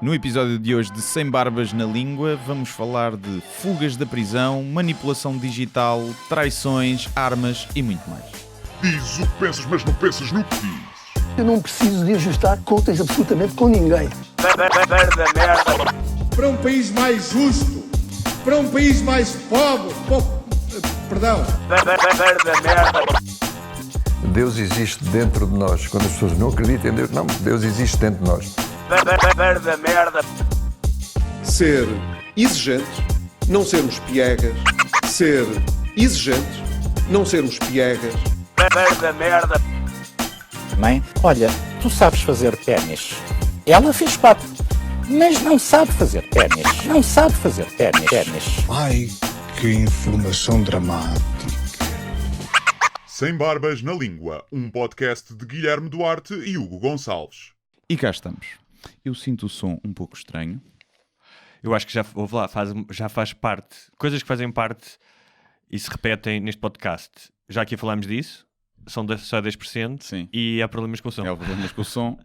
No episódio de hoje de Sem Barbas na Língua, vamos falar de fugas da prisão, manipulação digital, traições, armas e muito mais. Diz o que pensas, mas não pensas no que dizes. Eu não preciso de ajustar contas absolutamente com ninguém. Para um país mais justo, para um país mais pobre, Deus existe dentro de nós. Quando as pessoas não acreditam em Deus, não, Deus existe dentro de nós. Ser exigente, não sermos piegas. Ser exigente, não sermos piegas. Mãe, olha, tu sabes fazer ténis. Ela fez 4, mas não sabe fazer ténis. Não sabe fazer ténis. Ai, que informação dramática. Sem Barbas na Língua, um podcast de Guilherme Duarte e Hugo Gonçalves. E cá estamos. Eu sinto o som um pouco estranho. Eu acho que já faz parte. Coisas que fazem parte e se repetem neste podcast. Já aqui falámos disso. São só 10%. Sim. E há problemas com o som. Há problemas com o som.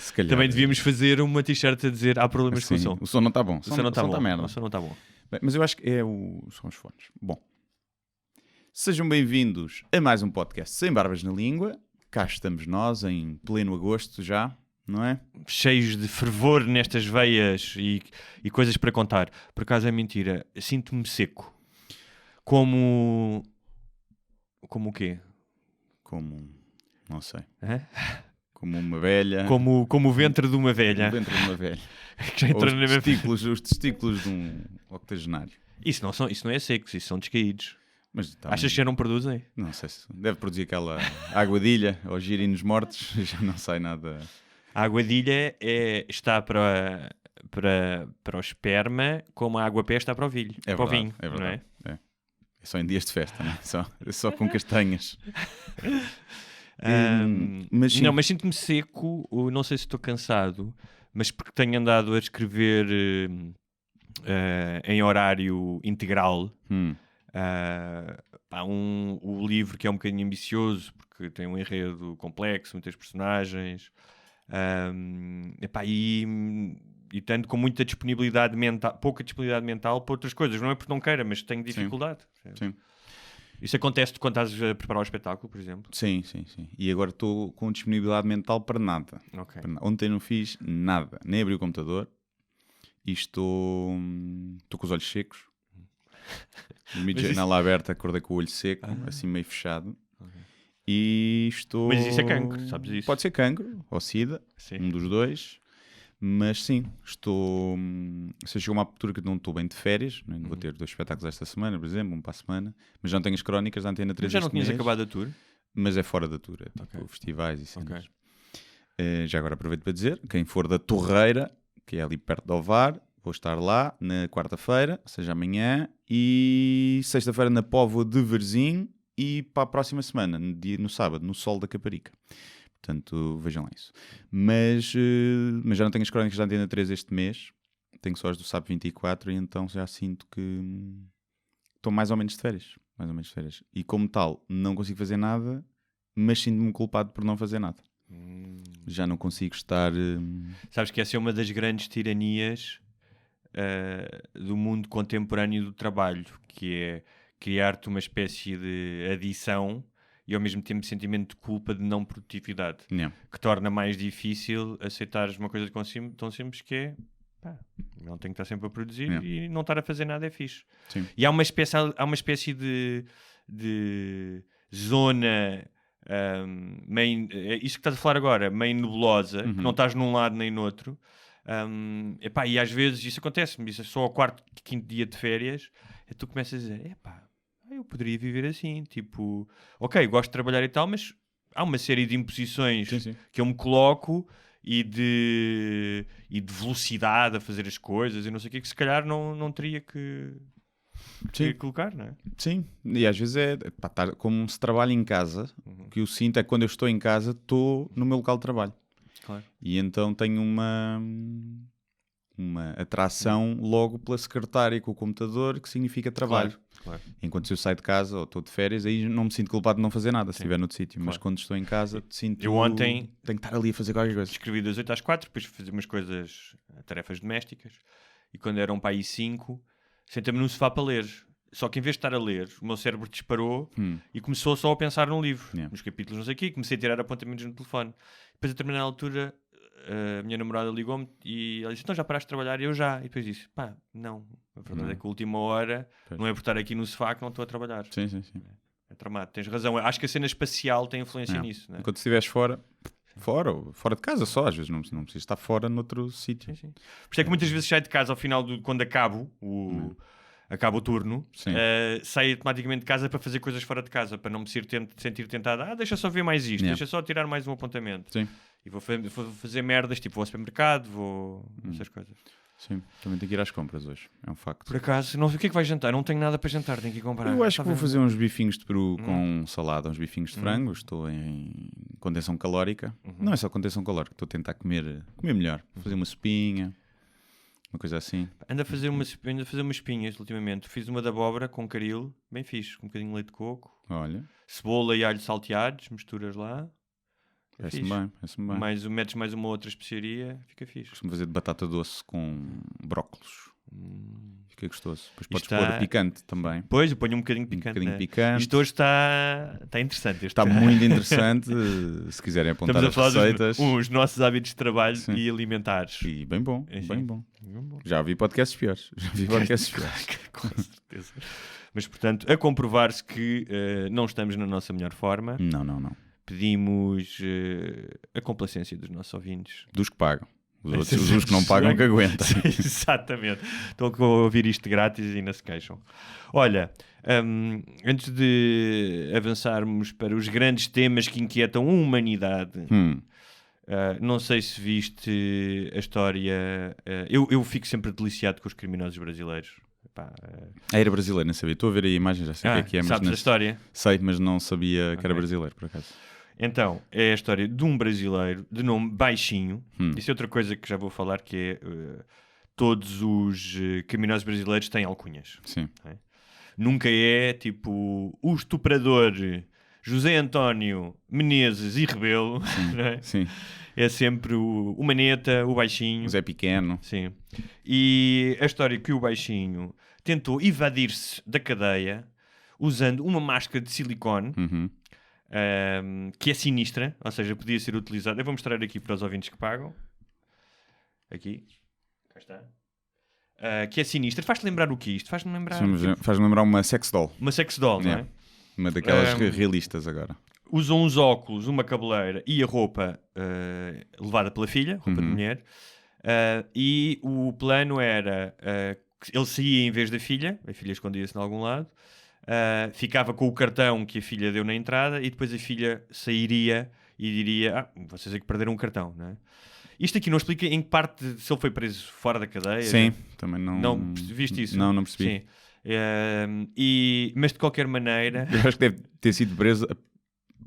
Se calhar. Também devíamos fazer uma t-shirt a dizer há problemas com o som. O som não está bom. O som não está bom. merda. O som não está bom. Bem, mas eu acho que são os fones. Bom. Sejam bem-vindos a mais um podcast Sem Barbas na Língua. Cá estamos nós em pleno agosto já, não é? Cheios de fervor nestas veias e coisas para contar. Por acaso é mentira. Sinto-me seco. Como o quê? Não sei. Hã? Como uma velha. Como o ventre de uma velha. Dentro de uma velha. Que já entrou Ou na os testículos de um octogenário. Isso não é secos, isso são descaídos. Mas Achas que já não produzem? Não sei se deve produzir aquela aguadilha ou girinos mortos, já não sai nada. A aguadilha está para o esperma como a água-pé está para o vinho. É para verdade, o vinho, é não verdade. é? É só em dias de festa, não é? Só com castanhas. Mas sim. Não, mas sinto-me seco, não sei se estou cansado, mas porque tenho andado a escrever em horário integral. O livro que é um bocadinho ambicioso porque tem um enredo complexo, muitas personagens, e tanto com muita disponibilidade mental, pouca disponibilidade mental para outras coisas. Não é porque não queira, mas tenho dificuldade. Sim. Isso acontece quando estás a preparar o espetáculo, por exemplo? Sim. E agora estou com disponibilidade mental para nada. Okay. Ontem não fiz nada, nem abri o computador e estou com os olhos secos. Dormi de janela aberta, acordei com o olho seco, assim meio fechado. Okay. E estou... Mas isso é cancro, sabes isso? Pode ser cancro ou sida, sim. Um dos dois. Mas sim, estou... Se chegou uma altura que não estou bem de férias, não vou ter 2 espetáculos esta semana, por exemplo, um para a semana, mas já não tenho as crónicas da Antena 3 mas já não este tinhas mês, acabado a tour? mas é fora da tour, tipo festivais e cenas. Já agora aproveito para dizer, quem for da Torreira, que é ali perto de Ovar, vou estar lá na quarta-feira, ou seja, amanhã, e sexta-feira na Póvoa de Varzim, e para a próxima semana, no sábado, no Sol da Caparica. Portanto, vejam lá isso. Mas já não tenho as crónicas da Antena 3 este mês, tenho só as do SAP 24, e então já sinto que estou mais ou menos de férias. E como tal, não consigo fazer nada, mas sinto-me culpado por não fazer nada. Já não consigo estar... Sabes que essa é uma das grandes tiranias do mundo contemporâneo do trabalho, que é criar-te uma espécie de adição e ao mesmo tempo sentimento de culpa de não produtividade, que torna mais difícil aceitares uma coisa tão simples que é não tenho que estar sempre a produzir e não estar a fazer nada é fixe. Sim. E há uma espécie de zona meio, isso que estás a falar agora, meio nebulosa, que não estás num lado nem no outro. E às vezes isso acontece-me, isso é só ao 4º, 5º dia de férias, e tu começas a dizer, eu poderia viver assim, tipo, ok, gosto de trabalhar e tal, mas há uma série de imposições que eu me coloco e de velocidade a fazer as coisas e não sei o que se calhar não teria que colocar, não é? Sim, e às vezes como se trabalha em casa, o que eu sinto é que quando eu estou em casa, estou no meu local de trabalho. Claro. E então tenho uma atração logo pela secretária com o computador, que significa trabalho. Claro. Enquanto se eu saio de casa ou estou de férias, aí não me sinto culpado de não fazer nada se estiver noutro sítio. Mas quando estou em casa, sinto Eu ontem tenho que estar ali a fazer qualquer coisa. escrevi das 8 às 4, depois fazer umas coisas, tarefas domésticas, e quando eram para aí 5, sentei-me no sofá para ler. Só que em vez de estar a ler, o meu cérebro disparou e começou só a pensar no livro, nos capítulos, não sei o quê, comecei a tirar apontamentos no telefone. Depois, a determinada altura, a minha namorada ligou-me e ela disse: então já paraste de trabalhar? E eu já. E depois disse: pá, não. A verdade é que a última hora não é por estar aqui no sofá que não estou a trabalhar. Sim. É tramado, tens razão. Acho que a cena espacial tem influência nisso. Não é? Enquanto estiveres fora ou fora de casa só, às vezes não precisa estar fora noutro sítio. Sim. Por isso é que muitas vezes saio de casa ao final, quando acabo o turno, saio automaticamente de casa para fazer coisas fora de casa, para não me sentir tentado. Deixa só ver mais isto, deixa só tirar mais um apontamento. Sim. E vou fazer merdas, tipo, vou ao supermercado, essas coisas. Sim, também tenho que ir às compras hoje, é um facto. Por acaso, não sei o que é que vais jantar, não tenho nada para jantar, tenho que ir comprar. Eu acho que vou fazer uns bifinhos de peru com salada, uns bifinhos de frango. Estou em contenção calórica. Não é só contenção calórica, estou a tentar comer melhor. Fazer uma sopinha, uma coisa assim. Ando a fazer umas espinhas ultimamente. Fiz uma de abóbora com caril, bem fixe, com um bocadinho de leite de coco. Olha, cebola e alho salteados, misturas lá. parece-me bem. Metes mais uma outra especiaria, fica fixe. Costumo fazer de batata doce com brócolos. Fica gostoso. Depois podes está... pôr picante também. Pois, eu ponho um bocadinho picante. Picante. Isto hoje está interessante. Está muito interessante. Se quiserem apontar Estamos a as falar receitas. Os nossos hábitos de trabalho e alimentares. E bem bom, Sim. bem bom. Já vi podcasts piores. Com certeza. Mas, portanto, a comprovar-se que não estamos na nossa melhor forma. Não. Pedimos a complacência dos nossos ouvintes. Dos que pagam. Os que não pagam que aguentam. Exatamente. Estão a ouvir isto grátis e ainda se queixam. Olha, antes de avançarmos para os grandes temas que inquietam a humanidade, não sei se viste a história... eu fico sempre deliciado com os criminosos brasileiros. Era brasileiro, não sabia. Estou a ver aí a imagem, já sei o que é. Mas sabes a história? Sei, mas não sabia que era brasileiro, por acaso. Então, é a história de um brasileiro de nome Baixinho. Isso é outra coisa que já vou falar, que é todos os criminosos brasileiros têm alcunhas. Sim. É? Nunca é tipo o estuprador José António Menezes e Rebelo. Não é? Sim. É sempre o Maneta, o Baixinho. O Zé Pequeno. Sim. E a história é que o Baixinho tentou evadir-se da cadeia usando uma máscara de silicone. Que é sinistra, ou seja, podia ser utilizada. Eu vou mostrar aqui para os ouvintes que pagam. Aqui. Cá está. Que é sinistra. Faz-te lembrar o que isto? Faz-me lembrar... Faz-me lembrar uma sex doll. Uma sex doll, não é? Uma daquelas realistas agora. Usam uns óculos, uma cabeleira e a roupa levada pela filha, roupa de mulher. E o plano era... ele saía em vez da filha, a filha escondia-se em algum lado. Ficava com o cartão que a filha deu na entrada e depois a filha sairia e diria: vocês é que perderam um cartão, não é? Isto aqui não explica em que parte, se ele foi preso fora da cadeia. Sim, também não... Não viste isso? Não percebi. Sim. Mas de qualquer maneira... Eu acho que deve ter sido preso a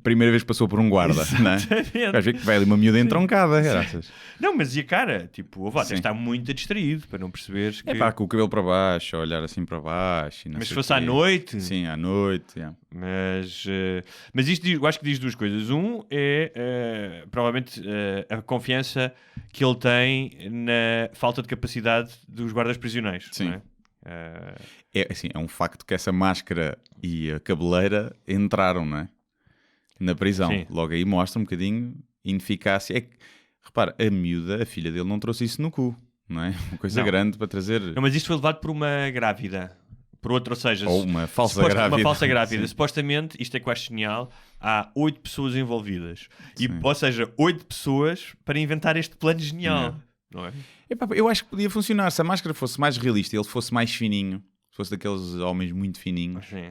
primeira vez que passou por um guarda, não é? Vais ver que vai ali uma miúda entroncada, graças. Não, mas e a cara? Tipo, até está muito distraído para não perceberes que... com o cabelo para baixo, a olhar assim para baixo. Mas se fosse à noite... Sim, à noite, Mas isto eu acho que diz duas coisas. Um é, provavelmente, a confiança que ele tem na falta de capacidade dos guardas prisioneiros. Sim. Não é? É um facto que essa máscara e a cabeleira entraram, não é? Na prisão. Sim. Logo aí mostra um bocadinho ineficácia. Repara, a miúda, a filha dele, não trouxe isso no cu, não é? Uma coisa grande para trazer... Não, mas isto foi levado por uma grávida. Por outra, ou seja... Ou uma falsa grávida. Uma falsa grávida. Sim. Supostamente, isto é que eu acho genial, há 8 pessoas envolvidas. Ou seja, 8 pessoas para inventar este plano genial. Não é? Eu acho que podia funcionar. Se a máscara fosse mais realista e ele fosse mais fininho, se fosse daqueles homens muito fininhos... Sim.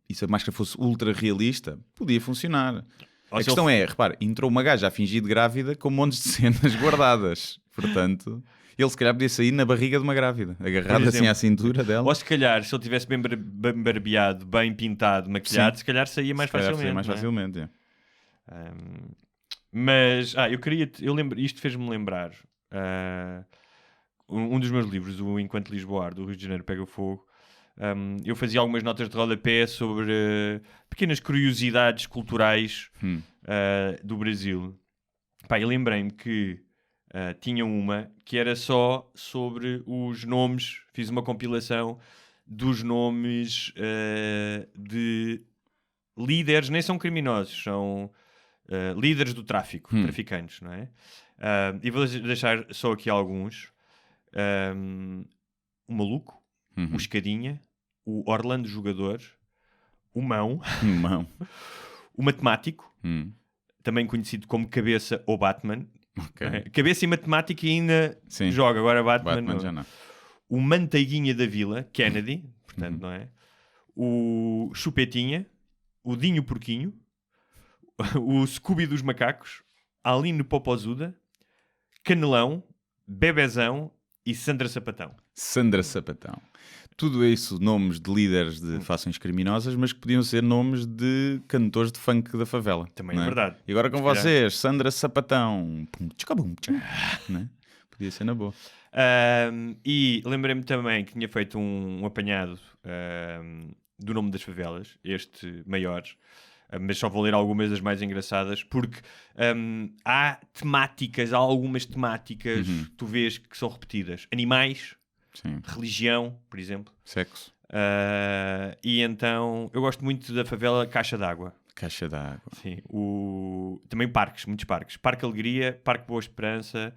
E se a máscara fosse ultra realista, podia funcionar. A questão é, repare, entrou uma gaja a fingir de grávida com montes de cenas guardadas. Portanto, ele se calhar podia sair na barriga de uma grávida, agarrado assim à cintura dela. Ou se calhar, se ele tivesse bem barbeado, bem pintado, maquilhado, se calhar saía mais facilmente. Mas, eu lembro, isto fez-me lembrar um dos meus livros, o Enquanto Lisboa Arde, do Rio de Janeiro Pega Fogo, eu fazia algumas notas de rodapé sobre pequenas curiosidades culturais do Brasil. Pá, eu lembrei-me que tinha uma que era só sobre os nomes, fiz uma compilação dos nomes de líderes, nem são criminosos, são líderes do tráfico, traficantes, não é? E vou deixar só aqui alguns. O Maluco, o Escadinha, o Orlando Jogador, o Mão, o Matemático, também conhecido como Cabeça ou Batman. Okay. Cabeça e Matemática ainda joga, agora Batman já não. O Manteiguinha da Vila, Kennedy, portanto, não é? O Chupetinha, o Dinho Porquinho, o Scooby dos Macacos, a Aline Popozuda, Canelão, Bebezão e Sandra Sapatão. Sandra Sapatão. Tudo isso nomes de líderes de facções criminosas, mas que podiam ser nomes de cantores de funk da favela. Também é verdade. E agora com vocês, Sandra Sapatão. Né? Podia ser na boa. E lembrei-me também que tinha feito um apanhado do nome das favelas, este maior, mas só vou ler algumas das mais engraçadas, porque há algumas temáticas que tu vês que são repetidas. Animais, religião, por exemplo. Sexo. E então, eu gosto muito da favela Caixa d'Água. Caixa d'Água. Sim. Também parques, muitos parques. Parque Alegria, Parque Boa Esperança.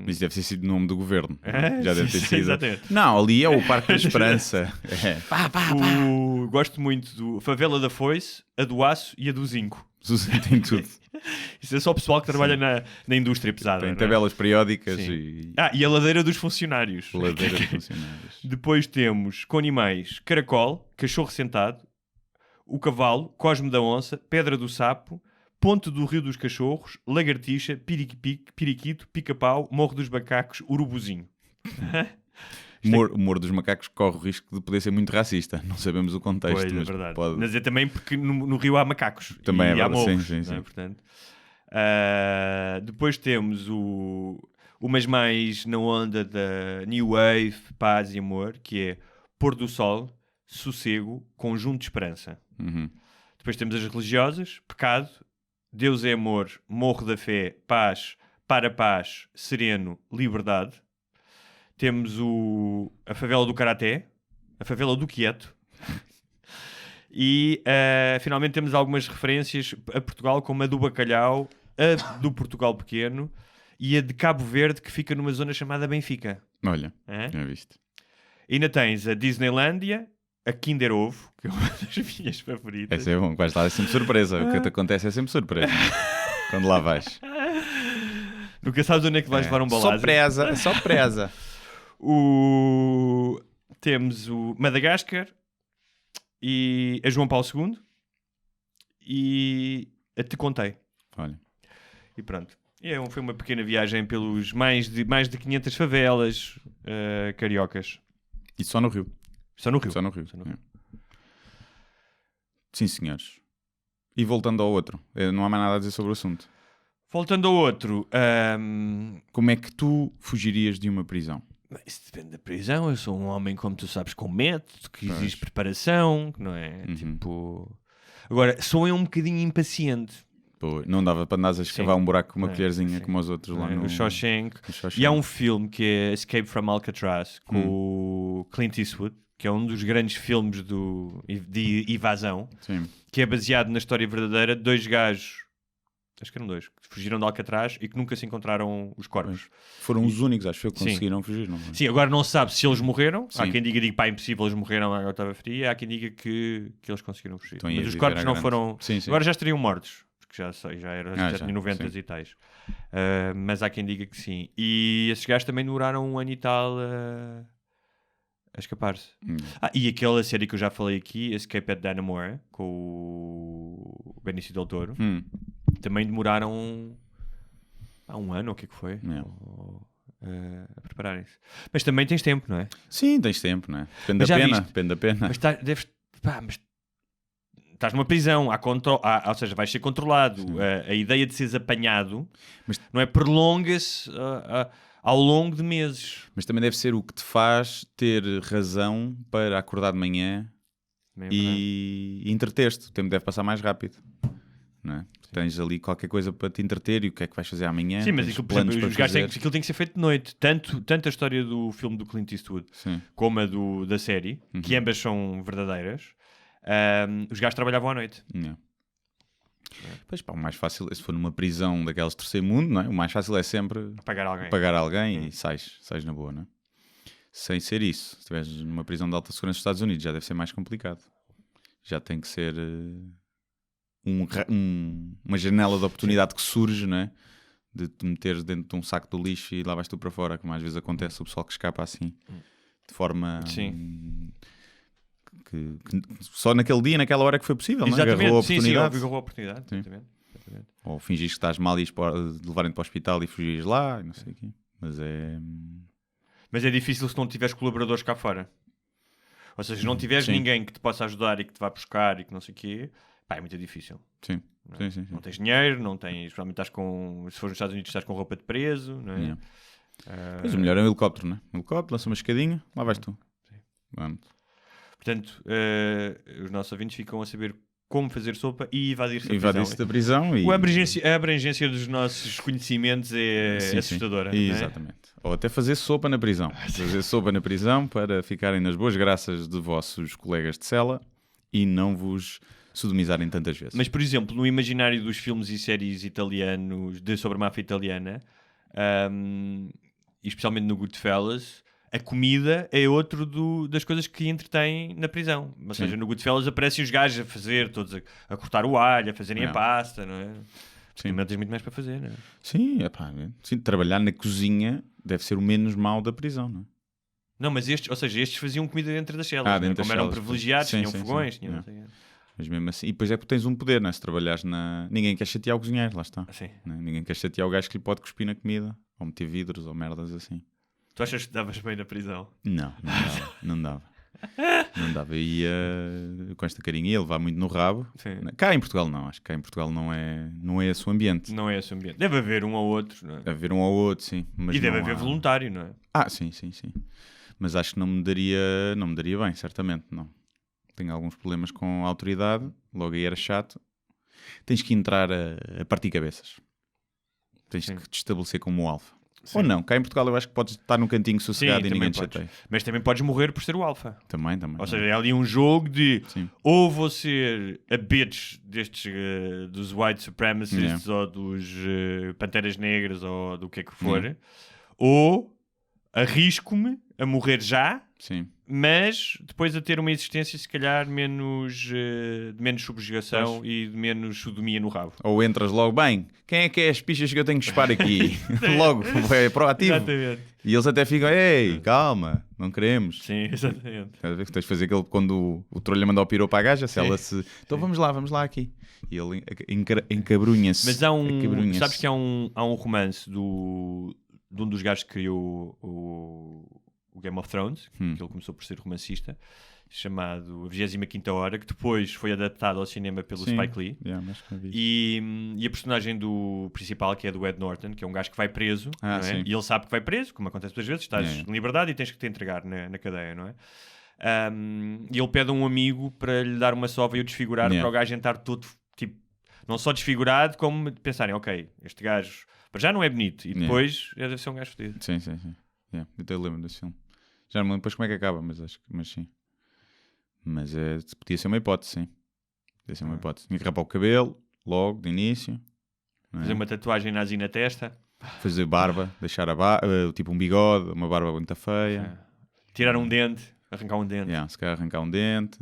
Mas deve ter sido o nome do governo. Já deve ter sido. Exatamente. Não, ali é o Parque da Esperança. Gosto muito do Favela da Foice, a do Aço e a do Zinco. Tem tudo. Isso é só o pessoal que trabalha na indústria pesada. Tem tabelas periódicas e a ladeira dos funcionários. Ladeira dos funcionários. Depois temos com animais Caracol, Cachorro Sentado, o Cavalo, Cosme da Onça, Pedra do Sapo, Ponte do Rio dos Cachorros, Lagartixa, Piriquito, Pica-Pau, Morro dos Macacos, Urubuzinho. O Morro dos Macacos corre o risco de poder ser muito racista. Não sabemos o contexto. Pois, mas é verdade. Pode... Mas é também porque no Rio há macacos. Também e é há verdade. morros. Sim. É? Portanto, depois temos umas mais na onda da New Wave, Paz e Amor, que é Pôr do Sol, Sossego, Conjunto de Esperança. Depois temos as religiosas, Pecado, Deus é Amor, Morro da Fé, Paz, Para Paz, Sereno, Liberdade. Temos a favela do Karaté, a favela do Quieto. E finalmente temos algumas referências a Portugal, como a do Bacalhau, a do Portugal Pequeno e a de Cabo Verde, que fica numa zona chamada Benfica. Olha, já viste. E ainda tens a Disneylândia, a Kinder Ovo, que é uma das minhas favoritas. Essa é bom, vais lá, é sempre surpresa. O que te acontece é sempre surpresa. Quando lá vais. Nunca sabes onde é que vais levar um balazo. Só presa. Temos o Madagascar e a João Paulo II e a Te Contei. Olha. E pronto. Foi uma pequena viagem pelos mais de 500 favelas cariocas. E só no Rio. Só no Rio. É. Sim, senhores. E voltando ao outro, não há mais nada a dizer sobre o assunto. Voltando ao outro, como é que tu fugirias de uma prisão? Isso depende da prisão. Eu sou um homem, como tu sabes, com método, que exige preparação, não é? Agora, sou eu um bocadinho impaciente. Pô, não dava para andares a escavar um buraco com uma colherzinha como os outros lá no... O Shawshank. E há um filme que é Escape from Alcatraz, com o Clint Eastwood, que é um dos grandes filmes de evasão, que é baseado na história verdadeira de dois gajos, acho que eram dois, que fugiram de Alcatraz e que nunca se encontraram os corpos. Foram os únicos, acho que conseguiram fugir. Não é? Sim, agora não se sabe se eles morreram. Há quem diga pá, é impossível, eles morreram, a água estava fria. Há quem diga que eles conseguiram fugir. Então, mas os corpos não foram... Sim. Agora já estariam mortos. Já tinha 90 sim. e tais. Mas há quem diga que sim. E esses gajos também demoraram um ano e tal a escapar-se. E aquela série que eu já falei aqui, Escape at Dannemora, com o Benicio del Toro, também demoraram um ano, ou o que é que foi? A prepararem-se. Mas também tens tempo, não é? Sim, tens tempo, não é? Depende da pena. Mas estás numa prisão, ou seja, vais ser controlado. A ideia de seres apanhado não é, prolonga-se ao longo de meses. Mas também deve ser o que te faz ter razão para acordar de manhã e entreter-te. O tempo deve passar mais rápido. Não é? Tens ali qualquer coisa para te entreter e o que é que vais fazer amanhã. Sim, mas os gajos aquilo tem que ser feito de noite. Tanto a história do filme do Clint Eastwood como a da série, que ambas são verdadeiras, os gajos trabalhavam à noite. Pois pá, o mais fácil, se for numa prisão daquelas de terceiro mundo, não é? O mais fácil é sempre pagar alguém e sais na boa, não é? Sem ser isso, se estiveres numa prisão de alta segurança nos Estados Unidos, já deve ser mais complicado. Já tem que ser uma janela de oportunidade que surge, não é? De te meteres dentro de um saco do lixo e lá vais tu para fora, como às vezes acontece o pessoal que escapa assim, de forma que só naquele dia, naquela hora que foi possível, não é? Agarrou a oportunidade. Agarrou a oportunidade. Exatamente. Ou fingis que estás mal e levarem-te para o hospital e fugires lá, não sei o quê. Mas é difícil se não tiveres colaboradores cá fora. Ou seja, se não tiveres ninguém que te possa ajudar e que te vá buscar e que não sei o quê, pá, é muito difícil. Sim. Não tens dinheiro, não tens... Provavelmente estás com... Se fores nos Estados Unidos estás com roupa de preso, não é? Mas o melhor é um helicóptero, não é? Um helicóptero, lança uma escadinha, lá vais tu. Vamos. Portanto, os nossos ouvintes ficam a saber como fazer sopa e evadir-se da prisão. A abrangência dos nossos conhecimentos é assustadora. Sim. Exatamente. Ou até fazer sopa na prisão. Fazer sopa na prisão para ficarem nas boas graças de vossos colegas de cela e não vos sodomizarem tantas vezes. Mas, por exemplo, no imaginário dos filmes e séries italianos sobre a máfia italiana, e especialmente no Goodfellas, a comida é outro das coisas que entretém na prisão. Ou seja, no Goodfellas aparecem os gajos a fazer, todos a cortar o alho, a fazerem a pasta, não é? Sim. Não tens muito mais para fazer, não é? Sim, trabalhar na cozinha deve ser o menos mau da prisão, não é? Não, mas estes faziam comida dentro das celas, como eram privilegiados, tinham fogões, tinham... Mas mesmo assim, e depois é porque tens um poder, não é? Se trabalhares ninguém quer chatear o cozinheiro, lá está. Não é? Ninguém quer chatear o gajo que lhe pode cuspir na comida, ou meter vidros, ou merdas assim. Tu achas que davas bem na prisão? Não dava. Não dava. Ia com esta carinha, ia levar muito no rabo. Sim. Cá em Portugal não, acho que cá em Portugal não é esse o ambiente. Não é esse o ambiente. Deve haver um ou outro, não é? Deve haver um ou outro, sim. Mas e deve haver voluntário, não é? Sim. Mas acho que não me daria bem, certamente, não. Tenho alguns problemas com a autoridade, logo aí era chato. Tens que entrar a partir cabeças. Tens que te estabelecer como alfa. Sim. Ou não, cá em Portugal eu acho que podes estar num cantinho sossegado e ninguém te chateia. Mas também podes morrer por ser o alfa. Também. Ou seja, é ali um jogo de ou vou ser a bitch destes dos white supremacists ou dos panteras negras ou do que é que for, ou arrisco-me a morrer já, mas depois a ter uma existência se calhar de menos subjugação e de menos sodomia no rabo. Ou entras logo, bem, quem é que é as pichas que eu tenho que chupar aqui? Logo, é proativo. Exatamente. E eles até ficam, ei, calma, não queremos. Sim, exatamente. Tens de fazer aquele quando o trolho manda o pirou para a gaja, se ela se... Então vamos lá aqui. E ele encabrunha-se. Mas sabes que há um romance de um dos gajos que criou o Game of Thrones, que ele começou por ser romancista, chamado A 25ª Hora, que depois foi adaptado ao cinema pelo Spike Lee. E a personagem do principal, que é do Ed Norton, que é um gajo que vai preso, não é? E ele sabe que vai preso, como acontece muitas vezes, estás em liberdade e tens que te entregar na cadeia, não é? E ele pede a um amigo para lhe dar uma sova e o desfigurar para o gajo entrar todo, tipo, não só desfigurado, como pensarem, ok, este gajo para já não é bonito, e depois deve ser um gajo fodido. Sim. Eu até lembro desse filme. Já não me lembro depois como é que acaba, mas sim. Mas podia ser uma hipótese, sim. Podia ser uma hipótese. Tinha que rapar o cabelo, logo, de início. Fazer uma tatuagem nazi na testa. Fazer barba, deixar tipo um bigode, uma barba muito feia. Tirar um dente, arrancar um dente. Se calhar arrancar um dente,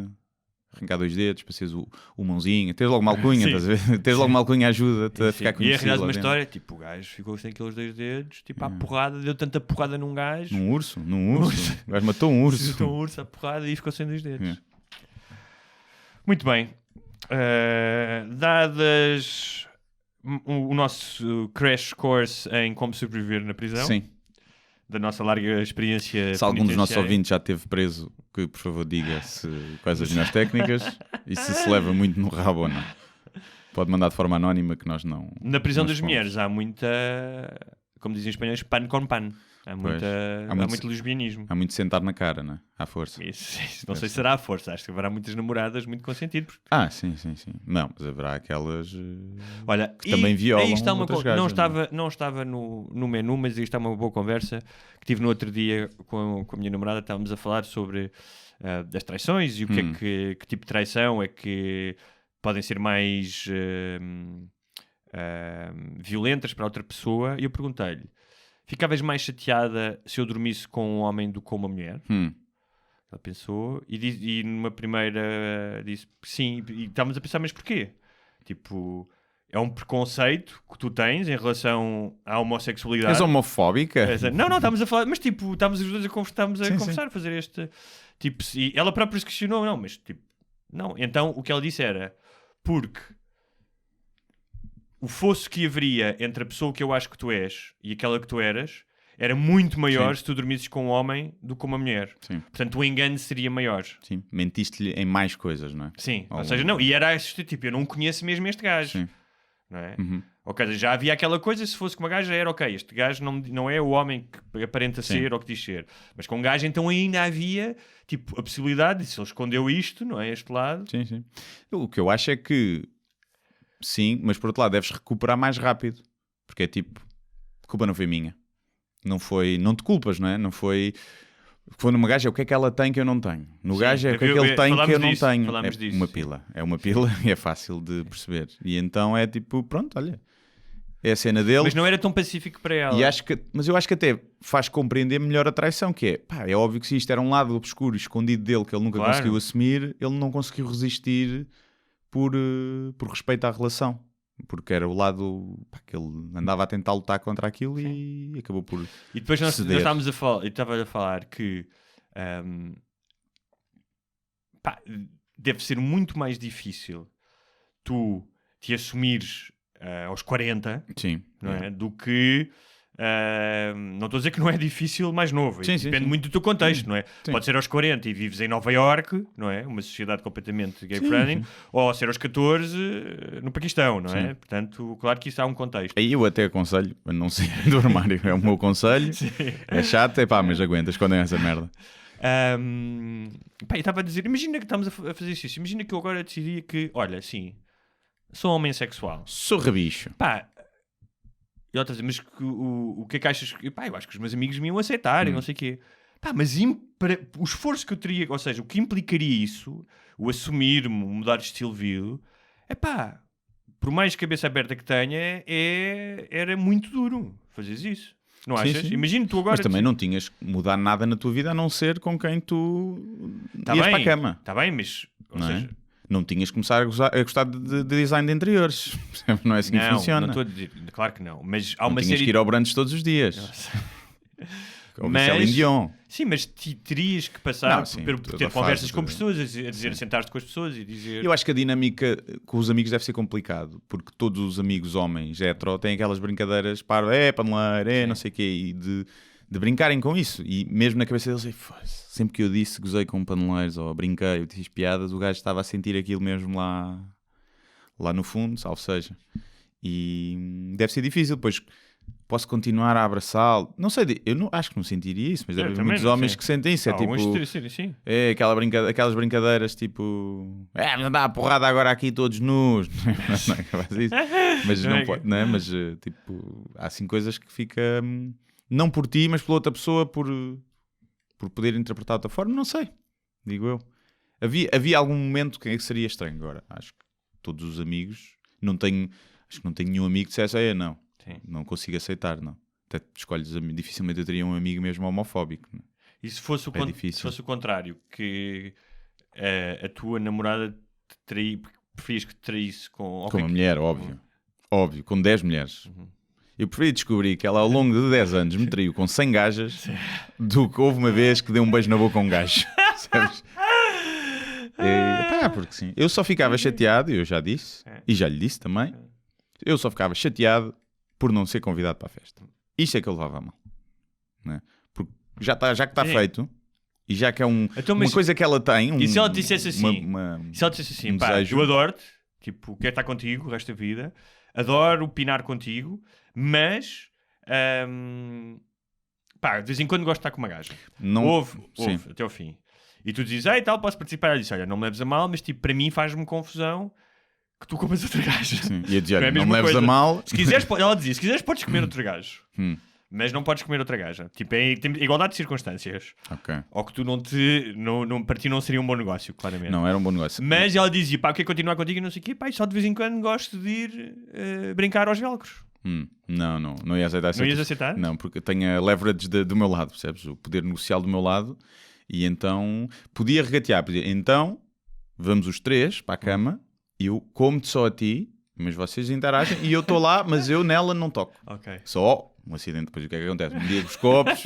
arrancar 2 dedos para seres o mãozinho. Tens logo uma alcunha, estás a ver? Tens logo uma algazinha, ajuda-te a ficar conhecido. E arranjas uma história, tipo, o gajo ficou sem aqueles 2 dedos, tipo, à porrada, deu tanta porrada num gajo. Num urso. O gajo matou um urso. Matou um urso à porrada e ficou sem 2 dedos. Muito bem. Dadas o nosso crash course em como sobreviver na prisão. Sim. da nossa larga experiência. Se algum dos nossos penitenciária. ouvintes já esteve preso, que por favor diga quais as melhores técnicas e se leva muito no rabo ou não. Pode mandar de forma anónima que nós não... Na prisão não das expomos. mulheres há muita, como dizem os espanhóis, pan com pan. Há muito lesbianismo. Há muito sentar na cara, não é? À força. Isso. Não sei se será a força. Acho que haverá muitas namoradas muito consentido. Porque... Sim. Não, mas haverá aquelas Olha, que também violam aí está uma outras não gajas, não estava no menu, mas aí está uma boa conversa que tive no outro dia com a minha namorada. Estávamos a falar sobre das traições e o que é que tipo de traição é que podem ser mais violentas para outra pessoa. E eu perguntei-lhe: ficavas mais chateada se eu dormisse com um homem do que com uma mulher? Ela pensou e numa primeira disse sim. E estávamos a pensar, mas porquê? Tipo, é um preconceito que tu tens em relação à homossexualidade. És homofóbica? Não, estamos a falar, mas tipo, estamos os dois a conversar, Sim. a fazer este tipo. E ela própria se questionou, não, mas tipo, não. Então o que ela disse era porque o fosso que haveria entre a pessoa que eu acho que tu és e aquela que tu eras era muito maior se tu dormisses com um homem do que com uma mulher. Sim. Portanto, o engano seria maior. Sim, mentiste-lhe em mais coisas, não é? Sim, ou seja, não, e era tipo, eu não conheço mesmo este gajo. Sim. Não é? Ou seja, já havia aquela coisa, se fosse com uma gaja era ok, este gajo não é o homem que aparenta ser ou que diz ser. Mas com um gajo então ainda havia tipo, a possibilidade de se ele escondeu isto, não é? Este lado. Sim. O que eu acho é que sim, mas por outro lado deves recuperar mais rápido. Porque é tipo, a culpa não foi minha. Não te culpas, não é? Não foi... Quando uma gaja é o que é que ela tem que eu não tenho. No gajo é o que é que ele tem que eu não tenho. É uma pila. É uma pila e é fácil de perceber. E então é tipo, pronto, olha. É a cena dele. Mas não era tão pacífico para ela. Mas eu acho que até faz compreender melhor a traição, que é óbvio que se isto era um lado obscuro e escondido dele que ele nunca conseguiu assumir, ele não conseguiu resistir por respeito à relação. Porque era o lado que ele andava a tentar lutar contra aquilo e acabou por E depois nós ceder. estávamos a falar, eu estava a falar que deve ser muito mais difícil tu te assumires aos 40, Sim, não é? Do que não estou a dizer que não é difícil mais novo, depende muito do teu contexto, não é? Sim. Pode ser aos 40 e vives em Nova Iorque, não é? Uma sociedade completamente gay-friendly, ou ser aos 14 no Paquistão, não é? Portanto, claro que isso há um contexto. Aí eu até aconselho a não sair do armário, é o meu conselho. É chato, mas aguentas quando é essa merda. Eu estava a dizer, imagina que estamos a fazer isso, imagina que eu agora decidia que, olha, sim, sou homem sexual. Sou rabicho. E ela está a dizer, mas o que é que achas? Eu acho que os meus amigos me iam aceitar e não sei o quê. Mas o esforço que eu teria, ou seja, o que implicaria isso, o assumir-me, o mudar de estilo de vida, por mais cabeça aberta que tenha, era muito duro fazeres isso. Não achas? Sim. Imagina tu agora... Mas também não tinhas que mudar nada na tua vida a não ser com quem tu ias para a cama. Está bem, mas... Ou seja, não tinhas que começar a gostar de design de interiores. Não é assim que funciona. Não estou a dizer, claro que não. Mas há não uma tinhas série... que ir ao Brandes todos os dias. Ou Celine Dion. Sim, mas terias que passar por ter conversas com pessoas, a dizer, sentar-te com as pessoas e dizer... Eu acho que a dinâmica com os amigos deve ser complicado, porque todos os amigos homens hetero têm aquelas brincadeiras paneleiro, não sei o quê, e de brincarem com isso. E mesmo na cabeça deles, sempre que eu disse, gozei com paneleiros ou brinquei, eu fiz piadas, o gajo estava a sentir aquilo mesmo lá no fundo, salvo seja. E deve ser difícil, depois... Posso continuar a abraçá-lo? Não sei, eu acho que não sentiria isso, mas deve haver muitos homens que sentem isso. É tipo. É aquelas brincadeiras tipo. Vamos dar a porrada agora aqui todos nus. Não é capaz disso. Mas não pode, não é? Mas tipo, há assim coisas que fica. Não por ti, mas pela outra pessoa, por poder interpretar de outra forma. Não sei, digo eu. Havia algum momento que seria estranho agora. Acho que todos os amigos. Acho que não tenho nenhum amigo que dissesse, não. Sim. Não consigo aceitar, não. Até escolhes, dificilmente eu teria um amigo mesmo homofóbico. Não? E se fosse o contrário, que a tua namorada preferias que te traísse com uma mulher, óbvio. Óbvio, com 10 mulheres. Eu preferi descobrir que ela ao longo de 10 anos me traiu com 100 gajas do que houve uma vez que deu um beijo na boca a um gajo. Sabes? Porque sim. Eu só ficava chateado, eu já disse, e já lhe disse também, eu só ficava chateado por não ser convidado para a festa. Isto é que eu levava a mal. Não é? já que está Sim. feito, e já que é Então, uma mas- coisa que ela tem... E se ela dissesse assim? Se ela dissesse assim, pá, desejo. eu adoro-te, tipo, quero estar contigo o resto da vida, adoro opinar contigo, mas pá, de vez em quando gosto de estar com uma gaja. Não... Ouve Sim. até ao fim. E tu dizes, ei, tal, posso participar? Ela disse, olha, não me leves a mal, mas tipo, para mim faz-me confusão que tu comas outra gaja. Sim. E a dizer, Não é a não me mesma leves a coisa. mal... Se quiseres, ela dizia, se quiseres podes comer outro gajo. Hum. Mas não podes comer outra gaja. Tipo, tem igualdade de circunstâncias. Ok. Ou que tu para ti não seria um bom negócio, claramente. Não, era um bom negócio. Mas ela dizia, pá, quero continuar contigo e não sei o quê, pá, e só de vez em quando gosto de ir brincar aos velcros. Não ia aceitar Não ias aceitar? Não, porque eu tenho a leverage do meu lado, percebes? O poder negocial do meu lado, e então podia regatear, então vamos os três para a cama, e eu como-te só a ti, mas vocês interagem, e eu estou lá, mas eu nela não toco. Ok. Só um acidente, depois o que é que acontece? Me digo os copos,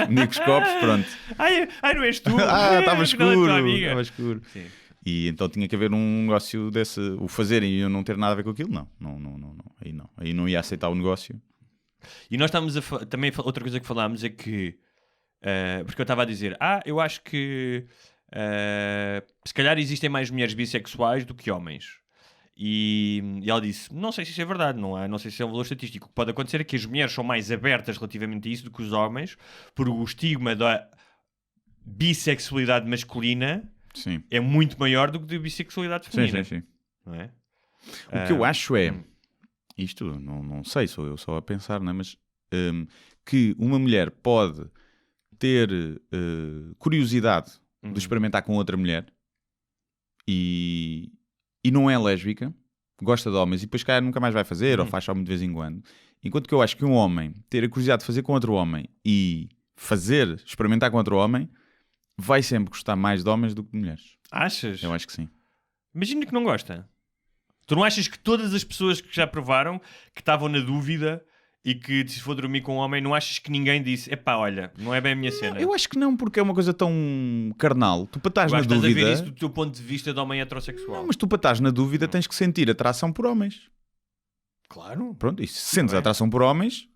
pronto. Ai, não és tu. Estava Afinal é tua escuro, amiga. estava escuro. Sim. E então tinha que haver um negócio desse, o fazerem e eu não ter nada a ver com aquilo, não. Aí não ia aceitar o negócio. E nós estamos também, outra coisa que falámos é que, porque eu estava a dizer, eu acho que se calhar existem mais mulheres bissexuais do que homens. E ela disse, não sei se isso é verdade, não sei se é um valor estatístico. O que pode acontecer é que as mulheres são mais abertas relativamente a isso do que os homens, porque o estigma da bissexualidade masculina Sim. é muito maior do que da bissexualidade feminina. Sim. Não é? O que eu acho é, isto não sei, sou eu só a pensar, não é? Mas que uma mulher pode ter curiosidade de experimentar com outra mulher e não é lésbica, gosta de homens e depois calhar nunca mais vai fazer ou faz só de vez em quando. Enquanto que eu acho que um homem ter a curiosidade de fazer com outro homem e experimentar com outro homem, vai sempre gostar mais de homens do que de mulheres. Achas? Eu acho que sim. Imagina que não gosta. Tu não achas que todas as pessoas que já provaram, que estavam na dúvida e que se for dormir com um homem, não achas que ninguém disse, epá, olha, não é bem a minha cena? Eu acho que não, porque é uma coisa tão carnal. Tu para estás na Estás a dúvida... ver isso do teu ponto de vista de homem heterossexual. Não, mas tu para estás na dúvida tens que sentir atração por homens. Claro. Pronto, e se sentes Não é? atração por homens,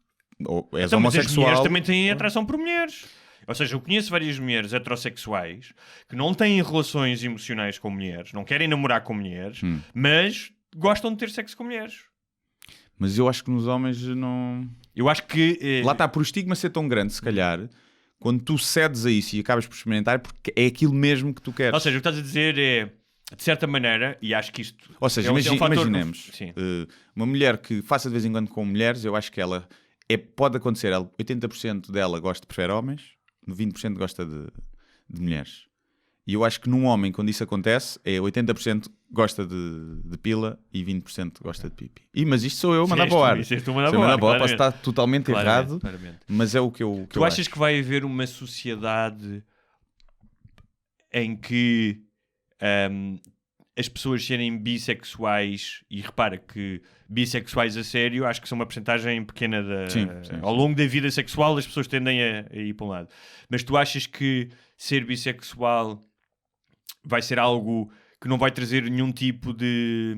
ou és Então, mas as homossexual... mulheres também têm atração por mulheres. Ou seja, eu conheço várias mulheres heterossexuais que não têm relações emocionais com mulheres, não querem namorar com mulheres, mas gostam de ter sexo com mulheres. Mas eu acho que nos homens não... Eu acho que... Lá está, por o estigma ser tão grande, se calhar, quando tu cedes a isso e acabas por experimentar, porque é aquilo mesmo que tu queres. Ou seja, o que estás a dizer é, de certa maneira, e acho que isto... Ou seja, é um fator... imaginemos, Sim. uma mulher que faça de vez em quando com mulheres, eu acho que ela... pode acontecer, 80% dela prefere homens, 20% gosta de mulheres. E eu acho que num homem, quando isso acontece, 80% gosta de pila e 20% gosta de pipi. Mas isto sou eu, mandar para o ar. Posso estar totalmente errado, mas é o que eu Tu achas que vai haver uma sociedade em que as pessoas serem bissexuais, e repara que bissexuais a sério, acho que são uma percentagem pequena Sim. ao longo da vida sexual as pessoas tendem a ir para um lado. Mas tu achas que ser bissexual vai ser algo que não vai trazer nenhum tipo de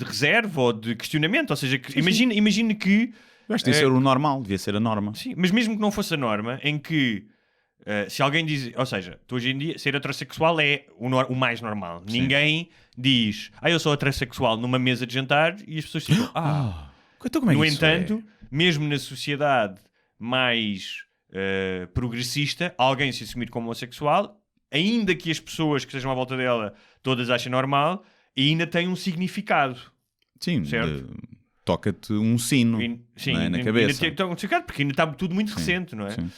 reserva ou de questionamento? Ou seja, imagina que... Eu acho que devia ser o normal, devia ser a norma. Sim, mas mesmo que não fosse a norma, em que se alguém diz... Ou seja, tu hoje em dia, ser heterossexual é o mais normal. Sim. Ninguém diz, eu sou heterossexual numa mesa de jantar e as pessoas dizem, Então como é que no isso entanto, mesmo na sociedade mais progressista, alguém se assumir como homossexual, ainda que as pessoas que estejam à volta dela todas achem normal, ainda tem um significado. Sim, certo? Toca-te um sino na cabeça. Ainda tem um significado, porque ainda está tudo muito recente, não é? Sim.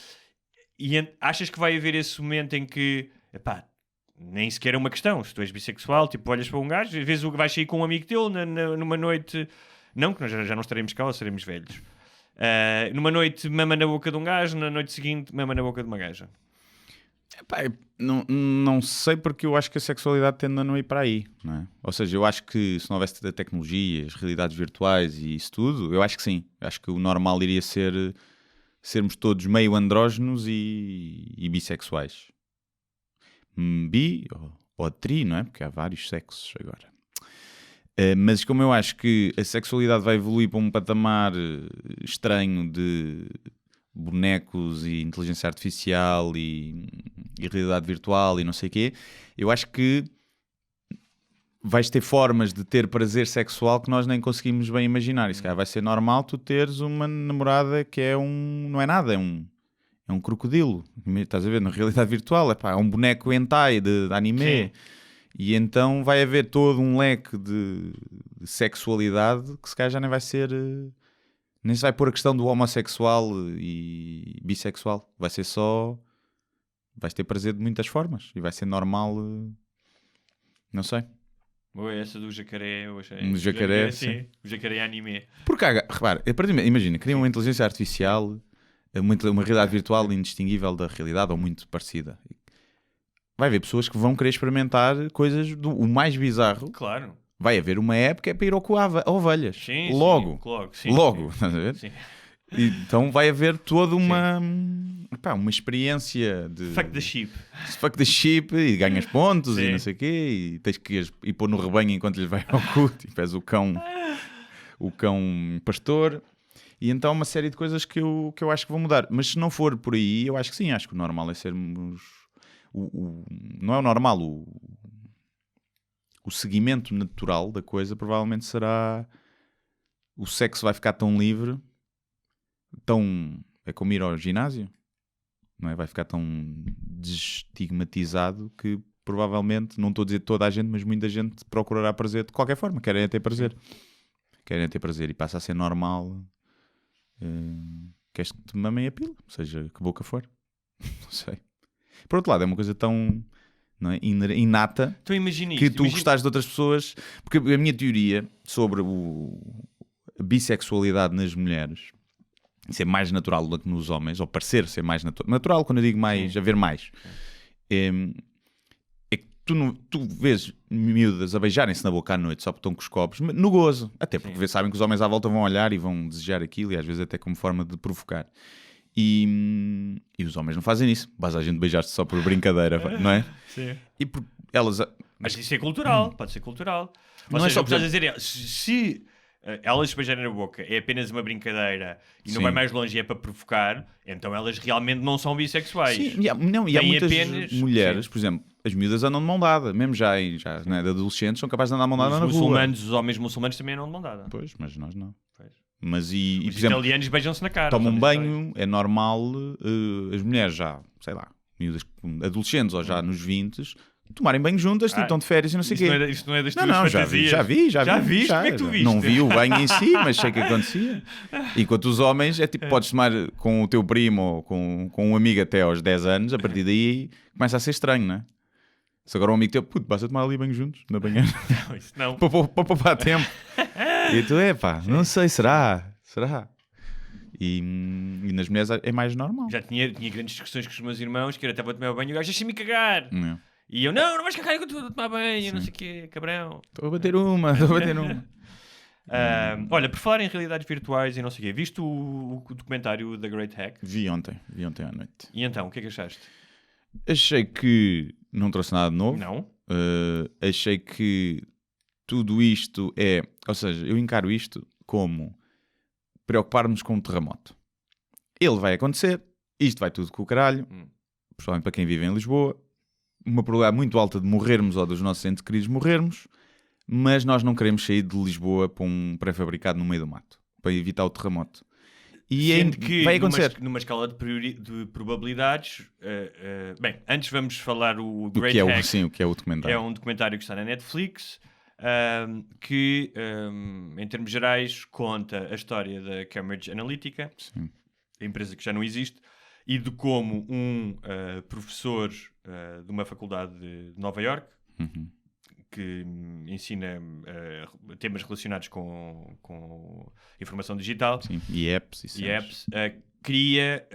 E achas que vai haver esse momento em que, nem sequer é uma questão, se tu és bissexual, tipo, olhas para um gajo, às vezes vais sair com um amigo teu numa noite, não, que nós já não estaremos cá ou seremos velhos, numa noite mama na boca de um gajo, na noite seguinte mama na boca de uma gaja. Não sei, porque eu acho que a sexualidade tende a não ir para aí, não é? Ou seja, eu acho que se não houvesse a tecnologia, as realidades virtuais e isso tudo, eu acho que sim. Acho que o normal iria ser sermos todos meio andrógenos e bissexuais. Bi ou tri, não é? Porque há vários sexos agora. Mas como eu acho que a sexualidade vai evoluir para um patamar estranho de bonecos e inteligência artificial e realidade virtual e não sei o quê, eu acho que vais ter formas de ter prazer sexual que nós nem conseguimos bem imaginar. E se calhar vai ser normal tu teres uma namorada que não é nada, é um crocodilo. Estás a ver? Na realidade virtual é um boneco hentai de anime. Sim. E então vai haver todo um leque de sexualidade que se calhar já nem vai ser... Nem se vai pôr a questão do homossexual e bissexual. Vai ser só... Vais ter prazer de muitas formas. E vai ser normal... Não sei. Ou essa do jacaré. O jacaré, sim. O jacaré anime. Porque, repara, imagina, cria uma inteligência artificial, uma realidade virtual indistinguível da realidade ou muito parecida. Vai haver pessoas que vão querer experimentar coisas o mais bizarro. Claro. Vai haver uma época para ir ao ovelhas. Sim, logo. Sim, logo. Sim. Estás a ver? Sim. Então vai haver toda uma experiência de... Fuck the sheep. Fuck the sheep e ganhas pontos e não sei o quê e tens que ir pôr no rebanho enquanto lhes vai ao cu. Tipo, és o cão pastor. E então uma série de coisas que eu acho que vão mudar. Mas se não for por aí, eu acho que sim. Acho que o normal é sermos... não é o normal. O seguimento natural da coisa provavelmente será... O sexo vai ficar tão livre... É como ir ao ginásio, não é? Vai ficar tão desestigmatizado que provavelmente, não estou a dizer toda a gente, mas muita gente procurará prazer de qualquer forma. Querem ter prazer e passa a ser normal queres que te mamem a pila, seja que boca for. Não sei. Por outro lado, é uma coisa tão, não é, inata que tu gostares de outras pessoas, porque a minha teoria sobre a bissexualidade nas mulheres ser mais natural do que nos homens, ou parecer ser mais natural, quando eu digo mais, haver mais, é que tu vês miúdas a beijarem-se na boca à noite só porque estão com os copos, no gozo, até porque sabem que os homens à volta vão olhar e vão desejar aquilo, e às vezes até como forma de provocar. E os homens não fazem isso, basta a gente beijar-se só por brincadeira, não é? Sim. E por elas... Mas isso é cultural, pode ser cultural. Não seja, é só o que estás a dizer, se elas se beijarem na boca é apenas uma brincadeira e não vai mais longe e é para provocar, então elas realmente não são bissexuais. Sim, há muitas mulheres, por exemplo, as miúdas andam de mão dada, mesmo já né, de adolescentes, são capazes de andar de mão dada na rua. Os homens muçulmanos também andam de mão dada. Pois, mas nós não. Pois. Mas os por exemplo, italianos beijam-se na cara. Tomam banho, é normal, as mulheres já, sei lá, miúdas adolescentes ou já nos 20s, tomarem banho juntas, estão de férias e não sei o quê. Isto não é das tuas fantasias. Já vi. Já viste? Como é que tu viste? Não vi o banho em si, mas sei que acontecia. Enquanto os homens, é tipo, podes tomar com o teu primo ou com um amigo até aos 10 anos, a partir daí começa a ser estranho, não é? Se agora um amigo teu, basta tomar ali banho juntos, na banheira. Não, isso não. Para poupar tempo. E tu, não sei, será? E nas mulheres é mais normal. Já tinha grandes discussões com os meus irmãos, que era até para tomar banho e o gajo deixa-me cagar. Não. E eu, não vais cagar enquanto estou a tomar banho, não sei o quê, cabrão. Estou a bater uma. Olha, por falar em realidades virtuais e não sei o quê, viste o documentário da Great Hack? Vi ontem à noite. E então, o que é que achaste? Achei que não trouxe nada de novo. Não? Achei que tudo isto ou seja, eu encaro isto como preocupar-nos com um terremoto. Ele vai acontecer, isto vai tudo com o caralho, principalmente para quem vive em Lisboa, uma probabilidade muito alta de morrermos ou dos nossos entes queridos morrermos, mas nós não queremos sair de Lisboa para um pré-fabricado no meio do mato, para evitar o terremoto. E sendo que vai acontecer. Numa escala de probabilidades, bem, antes vamos falar o Great Hack. Sim, o que é o documentário. É um documentário que está na Netflix, que, em termos gerais, conta a história da Cambridge Analytica, sim, a empresa que já não existe, e de como um professor de uma faculdade de Nova Iorque, que ensina temas relacionados com informação digital, sim, e apps, cria,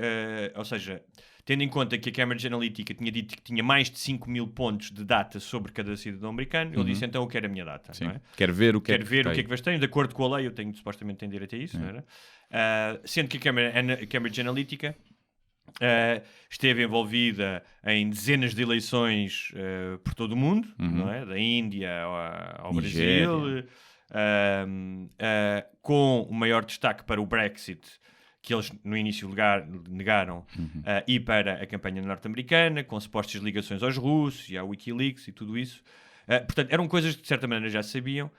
ou seja, tendo em conta que a Cambridge Analytica tinha dito que tinha mais de 5.000 pontos de data sobre cada cidadão americano, ele disse, então eu quero a minha data. Sim. Não é? Quero ver o que é que vocês têm. De acordo com a lei, supostamente tenho direito a isso. Não era? Sendo que a Cambridge Analytica esteve envolvida em dezenas de eleições por todo o mundo, não é? Da Índia ao Brasil, com o maior destaque para o Brexit, que eles no início negaram ir para a campanha norte-americana, com supostas ligações aos russos e à Wikileaks e tudo isso. Portanto, eram coisas que de certa maneira já sabiam,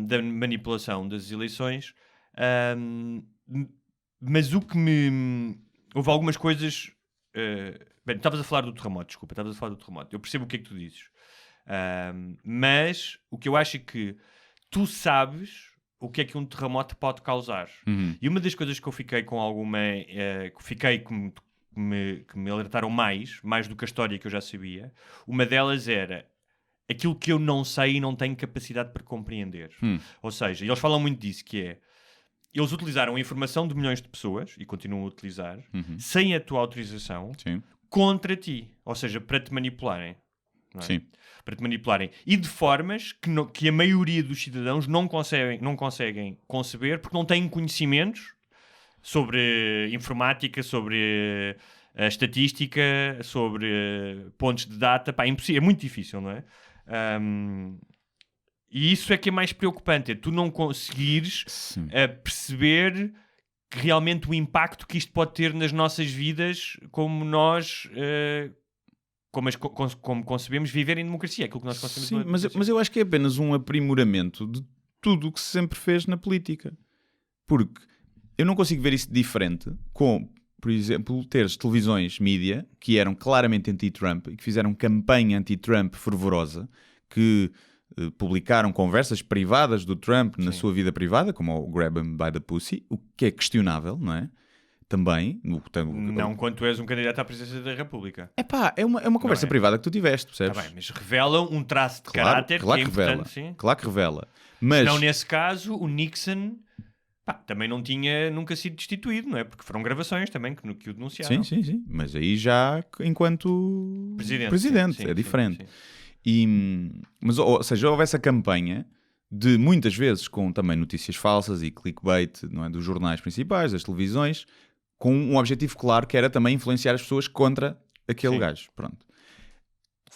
da manipulação das eleições, mas o que me... Houve algumas coisas... Bem, estavas a falar do terremoto, desculpa, eu percebo o que é que tu dizes, mas o que eu acho é que tu sabes o que é que um terremoto pode causar. E uma das coisas que eu fiquei com alguma... que me alertaram mais do que a história que eu já sabia, uma delas era aquilo que eu não sei e não tenho capacidade para compreender. Ou seja, eles falam muito disso, que é... Eles utilizaram a informação de milhões de pessoas, e continuam a utilizar, sem a tua autorização, contra ti. Ou seja, para te manipularem. Não é? Sim. Para te manipularem. E de formas que a maioria dos cidadãos não conseguem conceber, porque não têm conhecimentos sobre informática, sobre estatística, sobre pontos de data. Pá, é muito difícil, não é? E isso é que é mais preocupante, é tu não conseguires perceber que realmente o impacto que isto pode ter nas nossas vidas, como nós, como concebemos viver em democracia, aquilo que nós concebemos. Sim, mas eu acho que é apenas um aprimoramento de tudo o que se sempre fez na política. Porque eu não consigo ver isso diferente com, por exemplo, teres televisões, mídia, que eram claramente anti-Trump e que fizeram campanha anti-Trump fervorosa, que... publicaram conversas privadas do Trump na sua vida privada, como o Grab Him by the Pussy, o que é questionável, não é? Também. Não quando tu és um candidato à presidência da República. É uma conversa privada que tu tiveste, percebes? Tá bem, mas revelam um traço de caráter claro que é importante, sim. Claro que revela. Mas... Não, nesse caso, o Nixon também não tinha nunca sido destituído, não é? Porque foram gravações também que o denunciaram. Sim. Mas aí já enquanto presidente sim, é diferente. Sim. Mas, ou seja, houve essa campanha de muitas vezes com também notícias falsas e clickbait, não é, dos jornais principais, das televisões, com um objetivo claro que era também influenciar as pessoas contra aquele gajo. Pronto.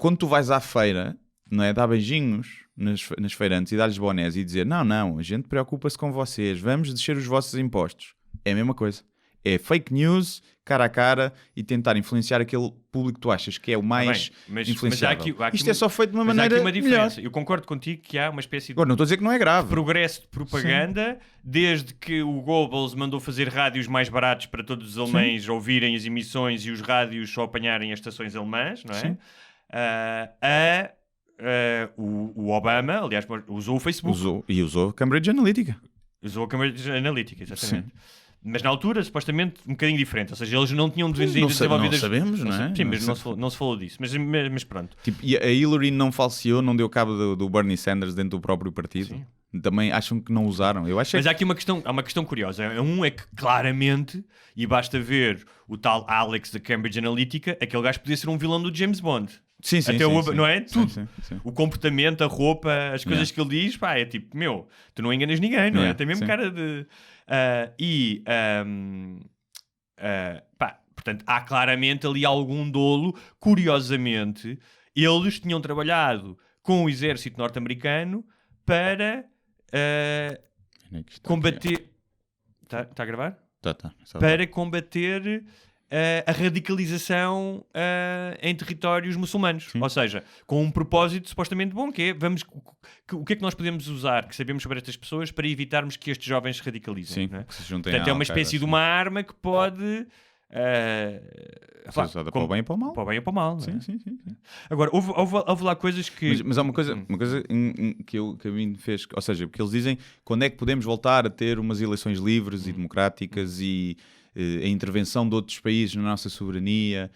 Quando tu vais à feira, não é, dar beijinhos nas feirantes e dar-lhes bonés e dizer não, a gente preocupa-se com vocês, vamos descer os vossos impostos. É a mesma coisa. É fake news, cara a cara, e tentar influenciar aquele público que tu achas que é o mais influenciável. Há aqui isto é só feito de uma maneira há aqui uma diferença. melhor. Eu concordo contigo que há uma espécie de... Agora, não estou a dizer que não é grave. Progresso de propaganda, desde que o Goebbels mandou fazer rádios mais baratos para todos os alemães ouvirem as emissões e os rádios só apanharem as estações alemãs, não é? O Obama, aliás, usou o Facebook. Usou a Cambridge Analytica. Usou a Cambridge Analytica, exatamente. Sim. Mas na altura, supostamente, um bocadinho diferente. Ou seja, eles não tinham desenvolvido... Não sabemos, não é? Sim, mas não se falou disso. Mas pronto. Tipo, e a Hillary não falseou, não deu cabo do Bernie Sanders dentro do próprio partido? Sim. Também acham que não usaram? Mas há aqui uma questão curiosa. Um é que, claramente, e basta ver o tal Alex da Cambridge Analytica, aquele gajo podia ser um vilão do James Bond. Sim. Não é? Tudo. Sim. O comportamento, a roupa, as coisas que ele diz, é tipo, tu não enganas ninguém, não é? Tem mesmo cara de... portanto, há claramente ali algum dolo. Curiosamente, eles tinham trabalhado com o exército norte-americano para combater... Está a gravar? Tá. Para combater... a radicalização em territórios muçulmanos. Sim. Ou seja, com um propósito supostamente bom, que é o que é que nós podemos usar, que sabemos sobre estas pessoas, para evitarmos que estes jovens se radicalizem. Sim, não é? que se juntem. Portanto, é uma espécie de uma arma que pode... ser usada para o bem e para o mal. Para o bem e para o mal. Sim. Agora, houve lá coisas que... Mas há uma coisa que a mim fez... Ou seja, porque eles dizem quando é que podemos voltar a ter umas eleições livres e democráticas e a intervenção de outros países na nossa soberania.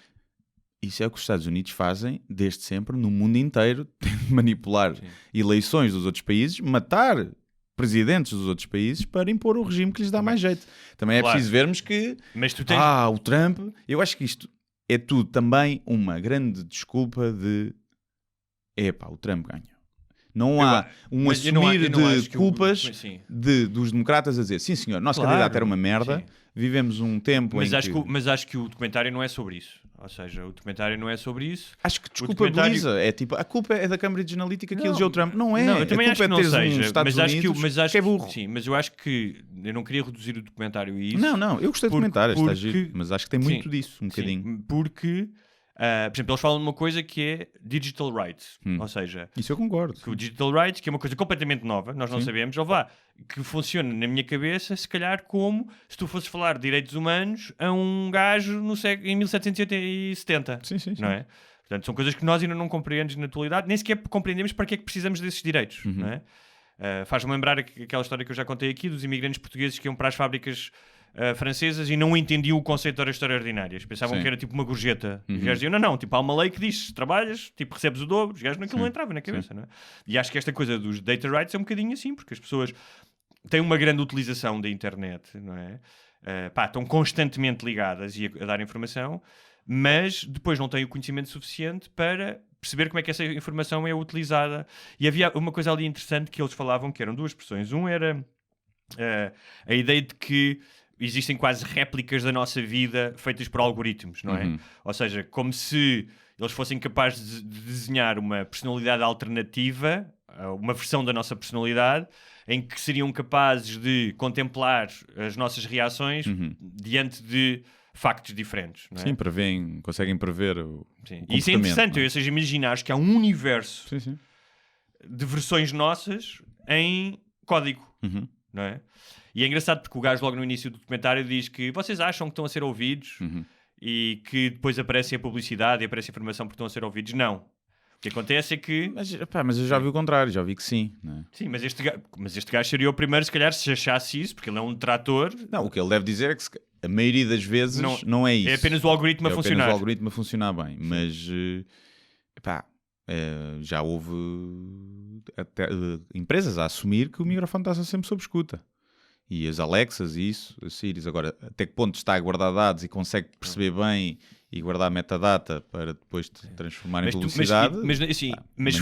Isso é o que os Estados Unidos fazem desde sempre no mundo inteiro, manipular eleições dos outros países, matar presidentes dos outros países para impor o regime que lhes dá mais jeito. Também é preciso vermos que o Trump... Eu acho que isto é tudo também uma grande desculpa de o Trump ganhou. Não há assumir de culpas dos democratas a dizer sim senhor, nosso candidato era uma merda, vivemos um tempo mas acho que o documentário não é sobre isso. Ou seja, o documentário não é sobre isso. Acho que desculpabiliza. É tipo, a culpa é da Cambridge Analytica que elegeu o Trump. Não é. Não, eu também a acho culpa que é não de teres seja. Estados Unidos que é burro. Sim, mas eu acho que eu não queria reduzir o documentário a isso. Não, eu gostei do documentário, está giro, mas acho que tem muito sim, disso, um bocadinho. Porque, por exemplo, eles falam de uma coisa que é digital rights. Ou seja, isso eu concordo. que o digital rights, que é uma coisa completamente nova, nós não sabemos, ou vá, que funciona na minha cabeça, se calhar como se tu fosses falar de direitos humanos a um gajo em 1770. Sim. Não é? Portanto, são coisas que nós ainda não compreendemos na atualidade, nem sequer compreendemos para que é que precisamos desses direitos. Não é? Faz-me lembrar aquela história que eu já contei aqui dos imigrantes portugueses que iam para as fábricas francesas e não entendiam o conceito de horas extraordinárias. Pensavam que era tipo uma gorjeta. Os gajos diziam, não, tipo, há uma lei que diz, se trabalhas, tipo, recebes o dobro. Os gajos naquilo não entrava na cabeça, não é? E acho que esta coisa dos data rights é um bocadinho assim, porque as pessoas têm uma grande utilização da internet, não é? Estão constantemente ligadas e a dar informação, mas depois não têm o conhecimento suficiente para perceber como é que essa informação é utilizada. E havia uma coisa ali interessante que eles falavam, que eram duas expressões. Um era a ideia de que existem quase réplicas da nossa vida feitas por algoritmos, não é? Ou seja, como se eles fossem capazes de desenhar uma personalidade alternativa, uma versão da nossa personalidade, em que seriam capazes de contemplar as nossas reações diante de factos diferentes. Não é? Sim, conseguem prever o E isso é interessante, ou seja, imaginares que há um universo sim. de versões nossas em código, não é? E é engraçado porque o gajo logo no início do documentário diz que vocês acham que estão a ser ouvidos e que depois aparece a publicidade e aparece a informação porque estão a ser ouvidos. Não. O que acontece é que... Mas eu já vi o contrário, já vi que sim. Não é? Sim, mas este gajo seria o primeiro, se calhar, se achasse isso, porque ele é um detrator. Não, o que ele deve dizer é que a maioria das vezes não é isso. É apenas o algoritmo a funcionar. É apenas o algoritmo a funcionar bem. Mas, já houve até, empresas a assumir que o microfone está sempre sob escuta. E as Alexas e isso, as Siris, agora, até que ponto está a guardar dados e consegue perceber bem e guardar metadata para depois te transformar em publicidade? Mas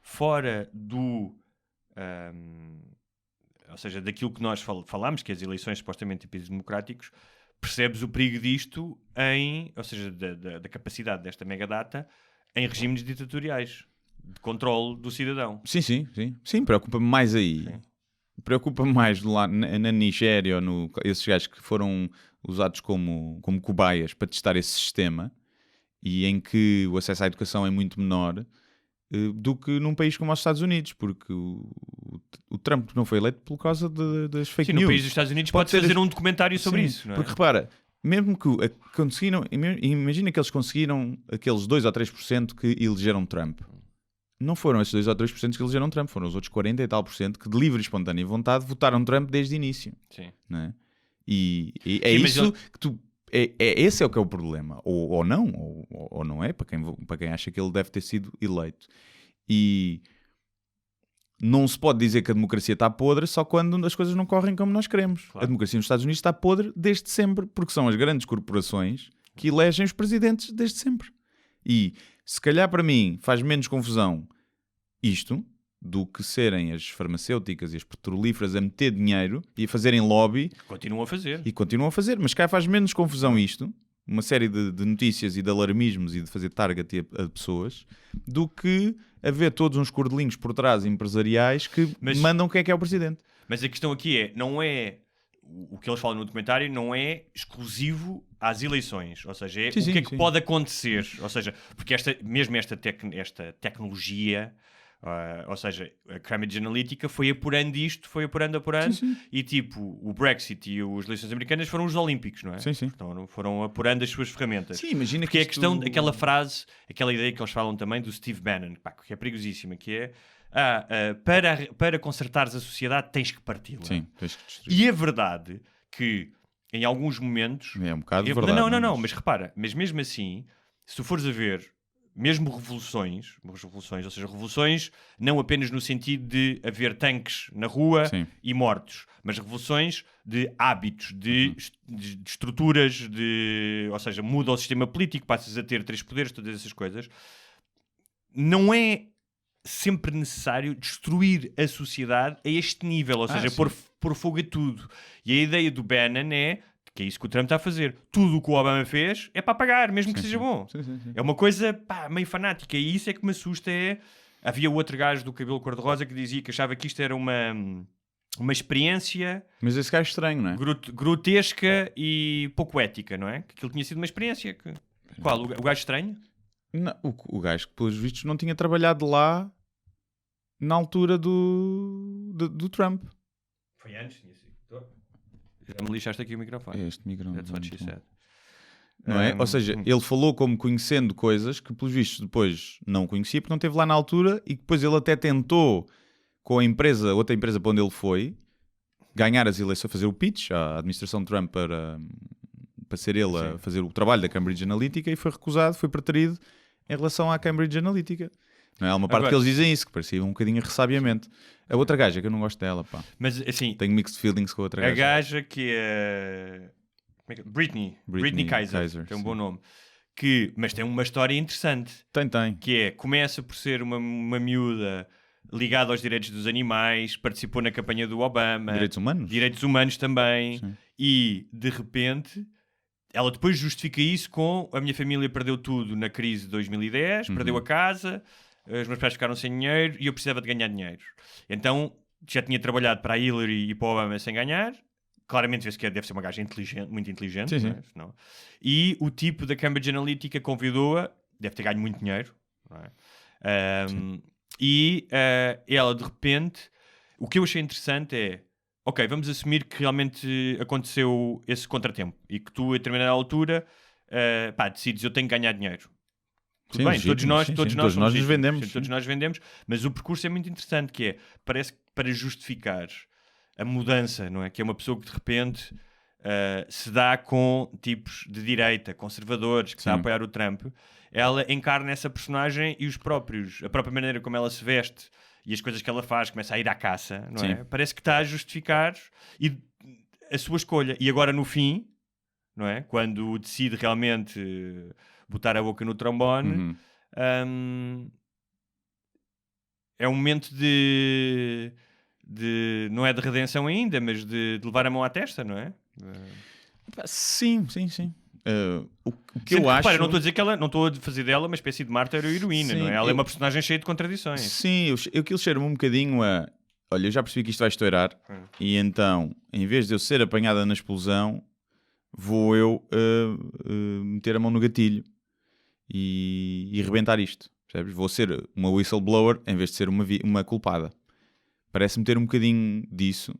fora do... ou seja, daquilo que nós falámos, que as eleições supostamente em países democráticos, percebes o perigo disto ou seja, da capacidade desta megadata em regimes ditatoriais, de controle do cidadão. Sim, preocupa-me mais aí. Sim. Preocupa-me mais lá na Nigéria ou esses gajos que foram usados como cobaias para testar esse sistema e em que o acesso à educação é muito menor do que num país como os Estados Unidos, porque o Trump não foi eleito por causa das fake news. No país dos Estados Unidos pode fazer um documentário sobre isso, não é? Porque repara, mesmo que conseguiram, imagina que eles conseguiram aqueles 2 ou 3% que elegeram Trump. Não foram esses 2 ou 3% que elegeram Trump, foram os outros 40 e tal % que de livre e espontânea vontade votaram Trump desde o início. Sim. Não é? E é isso que tu... esse é o que é o problema. Ou não, ou não é, para quem acha que ele deve ter sido eleito. E não se pode dizer que a democracia está podre só quando as coisas não correm como nós queremos. Claro. A democracia nos Estados Unidos está podre desde sempre, porque são as grandes corporações que elegem os presidentes desde sempre. E se calhar para mim faz menos confusão isto do que serem as farmacêuticas e as petrolíferas a meter dinheiro e a fazerem lobby. Continuam a fazer. Mas cá faz menos confusão isto, uma série de notícias e de alarmismos e de fazer target a pessoas, do que haver todos uns cordelinhos por trás empresariais que mandam quem é que é o presidente. Mas a questão aqui não é... O que eles falam no documentário não é exclusivo às eleições, ou seja, o que é que pode acontecer, ou seja, porque esta tecnologia, ou seja, a Cambridge Analytica foi apurando isto, e tipo, o Brexit e as eleições americanas foram os Olímpicos, não é? Então, foram apurando as suas ferramentas. Sim, imagina porque é a questão, aquela frase, aquela ideia que eles falam também do Steve Bannon, que é perigosíssima, que é para consertares a sociedade tens que parti-la. Sim, tens que destruir. E é verdade que em alguns momentos... É um bocado verdade. Não, mas repara, mas mesmo assim, se tu fores a ver, mesmo revoluções, ou seja, revoluções não apenas no sentido de haver tanques na rua e mortos, mas revoluções de hábitos, de estruturas, ou seja, muda o sistema político, passas a ter 3 poderes, todas essas coisas. Não é sempre necessário destruir a sociedade a este nível, ou seja, pôr fogo a tudo. E a ideia do Bannon é Que é isso que o Trump está a fazer. Tudo o que o Obama fez é para pagar, mesmo que seja bom. Sim. É uma coisa meio fanática. E isso é que me assusta. Havia outro gajo do cabelo cor-de-rosa que dizia que achava que isto era uma experiência... Mas esse gajo é estranho, não é? Grotesca e pouco ética, não é? Que aquilo tinha sido uma experiência. Qual? O gajo estranho? Não, o gajo que, pelos vistos, não tinha trabalhado lá na altura do Trump. Foi antes, tinha sido. Já me lixaste aqui o microfone. Este microfone. That's what she said. Não é? Ou seja, ele falou como conhecendo coisas que, pelos vistos, depois não conhecia porque não esteve lá na altura e depois ele até tentou, com a empresa, outra empresa para onde ele foi, ganhar as eleições, fazer o pitch à administração de Trump para ser ele a fazer o trabalho da Cambridge Analytica e foi recusado, foi preterido em relação à Cambridge Analytica. Não é? Há uma parte que eles dizem isso, que parecia um bocadinho ressabiamente. A outra gaja, que eu não gosto dela, pá. Mas, assim... Tenho mixed feelings com a outra gaja. A gaja que é... Britney Kaiser, tem um bom nome. Mas tem uma história interessante. Tem. Que começa por ser uma miúda ligada aos direitos dos animais, participou na campanha do Obama. Direitos humanos? Direitos humanos também. Sim. E, de repente... Ela depois justifica isso com a minha família perdeu tudo na crise de 2010, perdeu a casa, os meus pais ficaram sem dinheiro e eu precisava de ganhar dinheiro. Então já tinha trabalhado para a Hillary e para o Obama sem ganhar. Claramente vê-se que deve ser uma gaja inteligente, muito inteligente. Sim. Não é? E o tipo da Cambridge Analytica convidou-a, deve ter ganho muito dinheiro. Não é? E ela de repente, o que eu achei interessante é: ok, vamos assumir que realmente aconteceu esse contratempo e que tu, a determinada altura, decides, eu tenho que ganhar dinheiro. Tudo bem, todos nós nos vendemos. Todos nós vendemos, mas o percurso é muito interessante, que parece que para justificar a mudança, não é? Que é uma pessoa que de repente se dá com tipos de direita, conservadores, que está a apoiar o Trump, ela encarna essa personagem e a própria maneira como ela se veste e as coisas que ela faz, começa a ir à caça, não é? Parece que está a justificar a sua escolha. E agora no fim, não é? Quando decide realmente botar a boca no trombone, é um momento de não é de redenção ainda, mas de levar a mão à testa, não é? Sim. O que eu acho... Repara, não estou a dizer que ela, não estou a fazer dela uma espécie de mártir ou heroína, não é? Ela é uma personagem cheia de contradições. Sim, aquilo cheira-me um bocadinho a... Olha, eu já percebi que isto vai estourar e então, em vez de eu ser apanhada na explosão, vou eu meter a mão no gatilho e rebentar isto, percebes? Vou ser uma whistleblower em vez de ser uma culpada. Parece-me ter um bocadinho disso.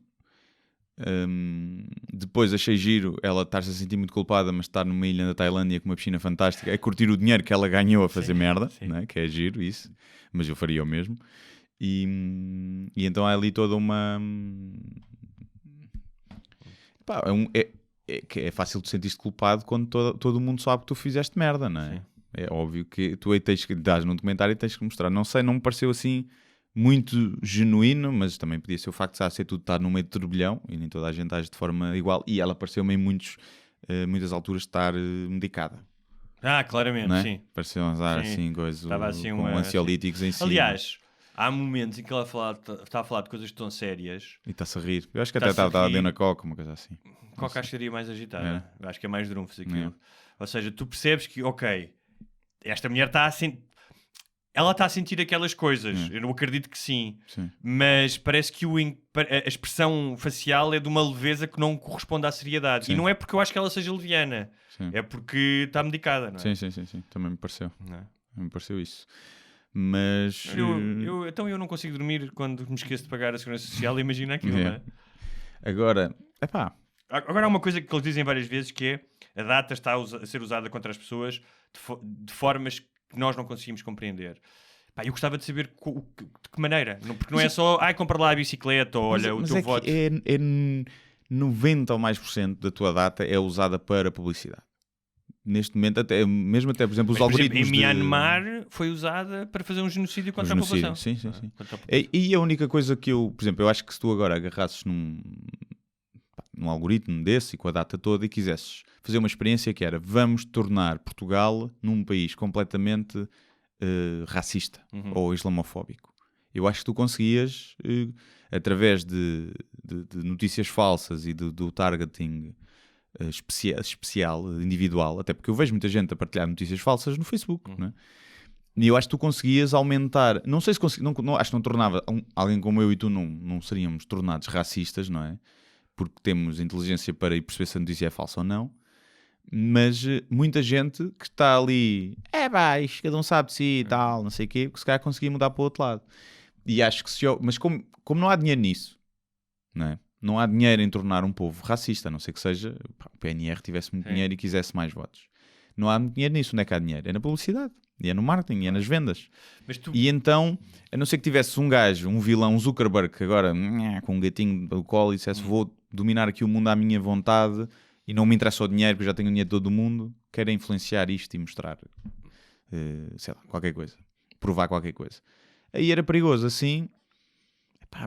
Depois achei giro ela estar-se a sentir muito culpada, mas estar numa ilha na Tailândia com uma piscina fantástica, é curtir o dinheiro que ela ganhou a fazer merda, né? Que é giro isso, mas eu faria o mesmo. E então há ali toda uma... Pá, é fácil de sentir-te culpado quando todo mundo sabe que tu fizeste merda, não é? Sim. É óbvio que tu aí tens que dar num documentário e tens que mostrar. Não sei, não me pareceu assim muito genuíno, mas também podia ser o facto de ser tudo estar no meio de turbilhão e nem toda a gente age de forma igual, e ela pareceu-me em muitas alturas estar medicada. Claramente, sim. Pareceu usar assim coisas assim com ansiolíticos em cima. Aliás, há momentos em que ela está a falar de coisas tão sérias e está-se a rir. Eu acho que até estava a dar na coca, uma coisa assim. Coca acho que seria mais agitada. Eu acho que é mais drunfos aquilo. Ou seja, tu percebes que, ok, esta mulher está ela está a sentir aquelas coisas. Eu não acredito que sim. Mas parece que a expressão facial é de uma leveza que não corresponde à seriedade. E não é porque eu acho que ela seja leviana. É porque está medicada, não é? Sim. Também me pareceu. Me pareceu isso. Mas... Então eu não consigo dormir quando me esqueço de pagar a Segurança Social. Imagina aquilo, não é? Agora há uma coisa que eles dizem várias vezes, que é a data está a ser usada contra as pessoas de formas que nós não conseguimos compreender. Eu gostava de saber de que maneira. Porque não é só, compra lá a bicicleta ou olha o teu voto. 90% ou mais da tua data é usada para publicidade. Neste momento, mesmo até, por exemplo, os algoritmos... Em Myanmar foi usada para fazer um genocídio contra a população. Sim. E a única coisa que eu acho que se tu agora agarrasses num algoritmo desse e com a data toda e quisesses fazer uma experiência que era: vamos tornar Portugal num país completamente racista ou islamofóbico. Eu acho que tu conseguias, através de notícias falsas e do targeting especial, individual, até porque eu vejo muita gente a partilhar notícias falsas no Facebook, não é? E eu acho que tu conseguias aumentar, não sei se acho que não tornava, alguém como eu e tu não seríamos tornados racistas, não é? Porque temos inteligência para ir perceber se a notícia é falsa ou não, mas muita gente que está ali, baixo, cada um sabe de si e tal, não sei o quê, que se calhar conseguia mudar para o outro lado. E acho que mas como não há dinheiro nisso, não é? Não há dinheiro em tornar um povo racista, a não ser que seja o PNR tivesse muito dinheiro e quisesse mais votos. Não há muito dinheiro nisso. Onde é que há dinheiro? É na publicidade, e é no marketing, e é nas vendas. E então, a não ser que tivesse um gajo, um vilão, um Zuckerberg, que agora com um gatinho do colo e dissesse vou dominar aqui o mundo à minha vontade e não me interessa o dinheiro porque já tenho o dinheiro de todo o mundo, quero influenciar isto e mostrar sei lá, qualquer coisa, provar qualquer coisa. Aí era perigoso, assim.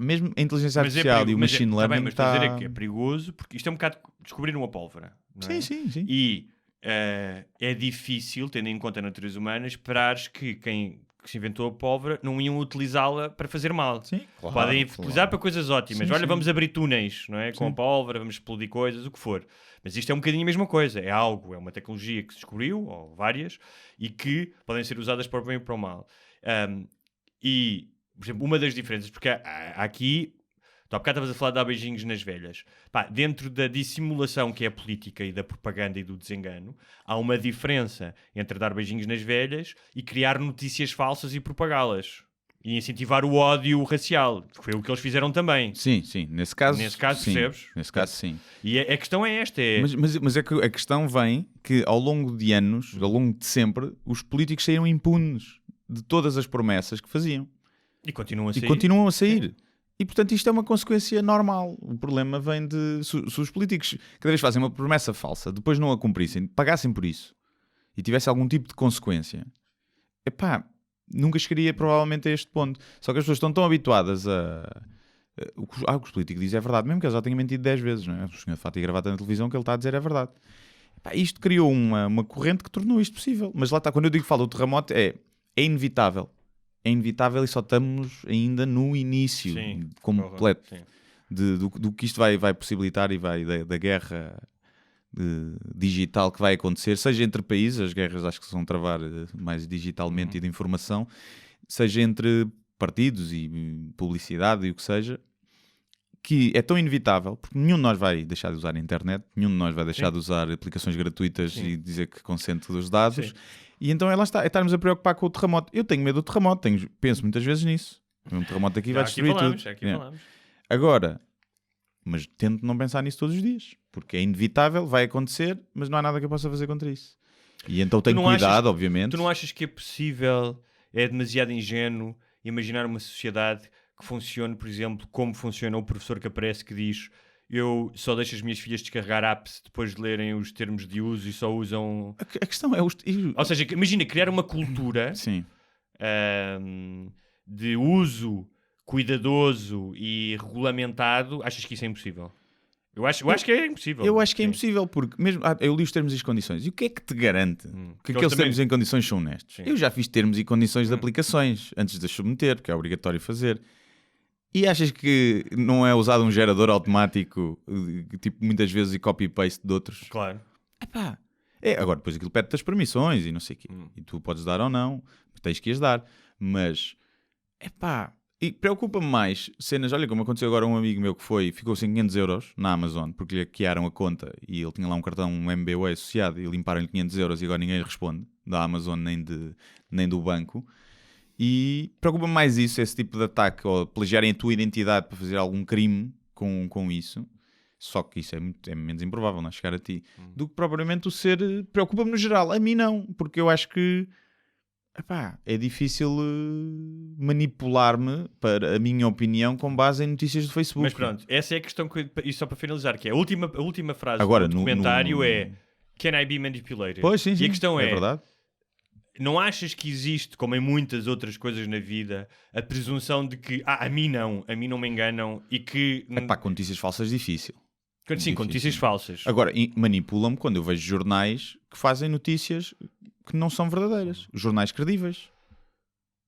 Mesmo a inteligência artificial e o machine learning mas dizer é que é perigoso porque isto é um bocado descobrir uma pólvora, não é? Sim. E é difícil, tendo em conta a natureza humana, esperares que quem se inventou a pólvora não iam utilizá-la para fazer mal. Sim, claro, podem utilizar para coisas ótimas. Olha, vamos abrir túneis, não é? Com a pólvora, vamos explodir coisas, o que for. Mas isto é um bocadinho a mesma coisa. É uma tecnologia que se descobriu, ou várias, e que podem ser usadas para o bem e para o mal. E, por exemplo, uma das diferenças, porque há aqui... Há bocado estavas a falar de dar beijinhos nas velhas. Dentro da dissimulação que é a política e da propaganda e do desengano, há uma diferença entre dar beijinhos nas velhas e criar notícias falsas e propagá-las. E incentivar o ódio racial. Que foi o que eles fizeram também. Sim. Nesse caso, sim. Percebes? Nesse caso, sim. E a questão é esta. Mas é que a questão vem que ao longo de anos, ao longo de sempre, os políticos saíram impunes de todas as promessas que faziam. E continuam a sair. E, portanto, isto é uma consequência normal. O problema vem de... Se os políticos cada vez fazem uma promessa falsa, depois não a cumprissem, pagassem por isso, e tivesse algum tipo de consequência, nunca chegaria provavelmente a este ponto. Só que as pessoas estão tão habituadas o que os políticos dizem é verdade, mesmo que eles já tenham mentido 10 vezes, não é? O senhor de fato e gravata na televisão, o que ele está a dizer é verdade. Isto criou uma corrente que tornou isto possível. Mas lá está, quando eu digo que falo do terremoto, é inevitável. É inevitável e só estamos ainda no início completo do que isto vai possibilitar e da guerra digital que vai acontecer, seja entre países, as guerras acho que se vão travar mais digitalmente e de informação, seja entre partidos e publicidade e o que seja, que é tão inevitável, porque nenhum de nós vai deixar de usar a internet, nenhum de nós vai deixar de usar aplicações gratuitas e dizer que consente dos dados. E então lá está, é estarmos a preocupar com o terremoto. Eu tenho medo do terremoto, penso muitas vezes nisso. Um terremoto aqui vai destruir tudo. Falamos. Agora, mas tento não pensar nisso todos os dias, porque é inevitável, vai acontecer, mas não há nada que eu possa fazer contra isso. E então tenho cuidado, obviamente. Tu não achas que é possível, é demasiado ingênuo imaginar uma sociedade que funcione, por exemplo, como funciona o professor que aparece que diz: eu só deixo as minhas filhas descarregar apps depois de lerem os termos de uso e só usam... A questão é... Ou seja, imagina criar uma cultura de uso cuidadoso e regulamentado. Achas que isso é impossível? Eu acho que é impossível. Eu acho que é impossível, porque mesmo eu li os termos e as condições. E o que é que te garante que aqueles termos e condições são honestos? Sim. Eu já fiz termos e condições de aplicações antes de as submeter, porque é obrigatório fazer. E achas que não é usado um gerador automático, tipo, muitas vezes, e copy-paste de outros? Claro. Agora, depois aquilo pede-te as permissões e não sei o quê. E tu podes dar ou não, tens que as dar. Mas, e preocupa-me mais cenas, olha como aconteceu agora um amigo meu que ficou sem 500 euros na Amazon, porque lhe hackearam a conta e ele tinha lá um cartão, um MBWay associado, e limparam-lhe 500 euros e agora ninguém responde, da Amazon nem do banco. E preocupa-me mais esse tipo de ataque, ou plagiarem a tua identidade para fazer algum crime com isso. Só que isso é menos improvável, não é? Chegar a ti. Do que propriamente o ser... Preocupa-me no geral. A mim não, porque eu acho que é difícil manipular-me para a minha opinião com base em notícias do Facebook. Mas pronto, essa é a questão, e só para finalizar, que é a última frase agora, do documentário é Can I be manipulated? Pois, sim, e a questão é verdade. Não achas que existe, como em muitas outras coisas na vida, a presunção de que a mim não me enganam e que... com notícias falsas difícil. Sim, com notícias falsas. Agora, manipulam-me quando eu vejo jornais que fazem notícias que não são verdadeiras. Jornais credíveis.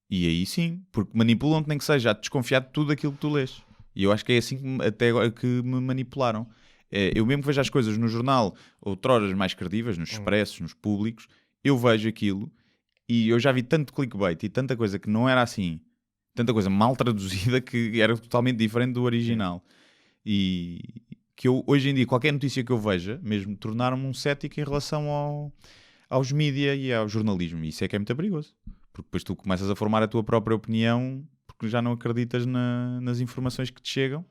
E aí sim, porque manipulam-te nem que seja a desconfiar de tudo aquilo que tu lês. E eu acho que é assim até agora que me manipularam. Eu mesmo que vejo as coisas no jornal, outroras mais credíveis, nos expressos, nos públicos, eu vejo aquilo e eu já vi tanto clickbait e tanta coisa que não era assim, tanta coisa mal traduzida que era totalmente diferente do original. E que eu, hoje em dia, qualquer notícia que eu veja, mesmo tornar-me um cético em relação aos mídia e ao jornalismo. E isso é que é muito perigoso. Porque depois tu começas a formar a tua própria opinião porque já não acreditas nas informações que te chegam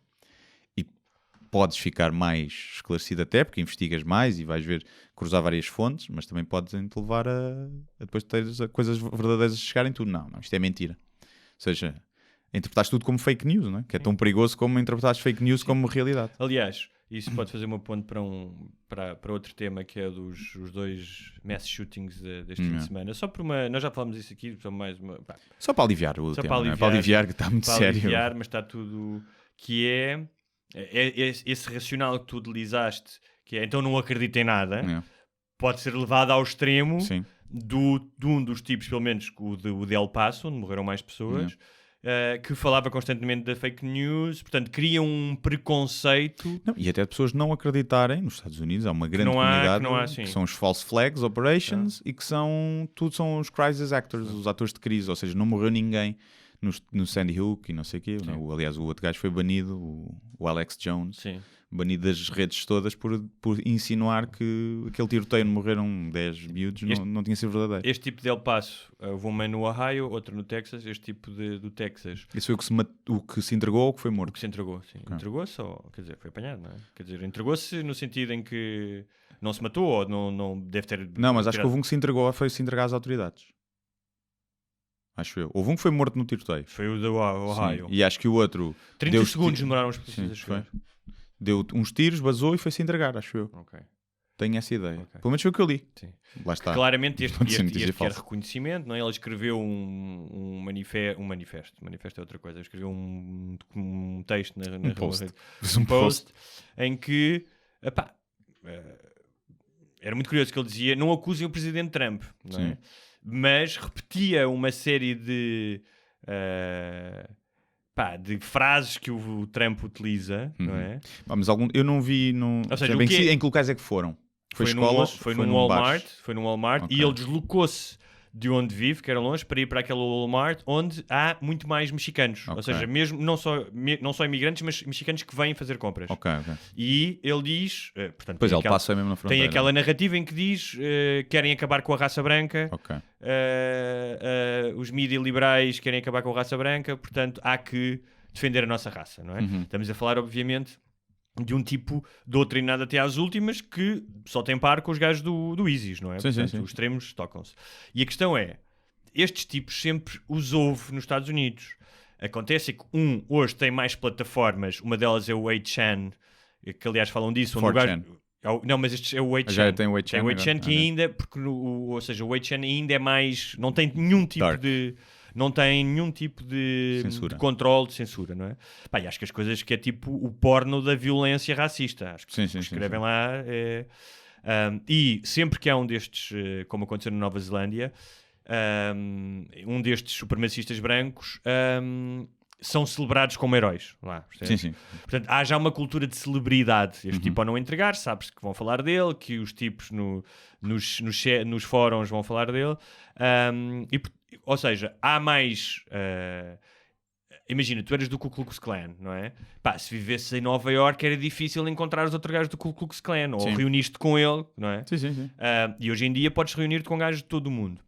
e podes ficar mais esclarecido até, porque investigas mais e vais ver, cruzar várias fontes, mas também podes te levar a depois teres coisas verdadeiras a chegarem tudo. Não, isto é mentira. Ou seja, interpretaste tudo como fake news, não é? Que é tão perigoso como interpretaste fake news como realidade. Aliás, isso pode fazer uma ponte para outro tema, que é os 2 mass shootings deste fim de semana. Só por uma... Nós já falámos disso aqui, só mais uma... Só para aliviar o só tema, para aliviar, para aliviar que está muito para sério. Aliviar, mas está tudo... Que é esse racional que tu utilizaste, que é então não acredito em nada, pode ser levado ao extremo de um dos tipos, pelo menos o de El Paso, onde morreram mais pessoas, que falava constantemente da fake news, portanto cria um preconceito. Não, e até pessoas não acreditarem, nos Estados Unidos há uma grande comunidade que são os false flags operations e que tudo são os crisis actors, os atores de crise, ou seja, não morreu ninguém no Sandy Hook e não sei o quê. Aliás, o outro gajo foi banido, o Alex Jones, banido das redes todas por insinuar que aquele tiroteio onde morreram 10 miúdos não tinha sido verdadeiro. Este tipo de El Paso, houve uma no Ohio, outra no Texas. Este tipo do Texas, esse foi o que se entregou ou o que foi morto? O que se entregou, sim. Entregou-se, quer dizer, foi apanhado, não é? Quer dizer, entregou-se no sentido em que não se matou ou não deve ter... Não, mas acho que houve um que se entregou, foi se entregar às autoridades. Acho eu. Houve um que foi morto no tiroteio. Foi o do Ohio. Sim. E acho que o outro... 30 segundos demoraram os polícias a chegar. Deu uns tiros, vazou e foi-se entregar, acho eu. Tenho essa ideia. Pelo menos foi o que eu li. Sim. Lá está. Claramente este quer reconhecimento, não é? Ele escreveu um manifesto. Manifesto é outra coisa. Ele escreveu um texto na post em que... era muito curioso que ele dizia: não acusem o presidente Trump, não é? Mas repetia uma série de frases que o Trump utiliza, não é? Mas eu não vi ou seja, em que locais é que foram? Foi escolas? Foi num Walmart e ele deslocou-se de onde vive, que era longe, para ir para aquele Walmart onde há muito mais mexicanos. Ou seja, mesmo, não só imigrantes, mas mexicanos que vêm fazer compras. E ele diz... portanto, pois ele passa mesmo na fronteira. Tem aquela narrativa em que diz querem acabar com a raça branca, os mídia liberais querem acabar com a raça branca, portanto há que defender a nossa raça, não é? Estamos a falar, obviamente, de um tipo doutrinado até às últimas que só tem par com os gajos do ISIS, não é? Portanto, os extremos tocam-se. E a questão é, estes tipos sempre os houve nos Estados Unidos. Acontece que hoje tem mais plataformas, uma delas é o 8chan, que aliás falam disso. Onde o gajo... Não, mas este é o 8chan. Já tem o 8chan. Tem o 8chan que ainda, porque ou seja, o 8chan ainda é mais... Não tem nenhum tipo Dark. Não tem nenhum tipo de controle, de censura, não é? E acho que as coisas que é tipo o porno da violência racista. Acho que escrevem lá. E sempre que há um destes, como aconteceu na Nova Zelândia, um destes supremacistas brancos, são celebrados como heróis. Lá, portanto, há já uma cultura de celebridade. Este tipo, ao não entregar, sabes que vão falar dele, que os tipos nos fóruns vão falar dele. Ou seja, há mais... imagina, tu eras do Ku Klux Klan, não é? Se vivesses em Nova Iorque era difícil encontrar os outros gajos do Ku Klux Klan, ou reuniste com ele, não é? E hoje em dia podes reunir-te com gajos de todo o mundo.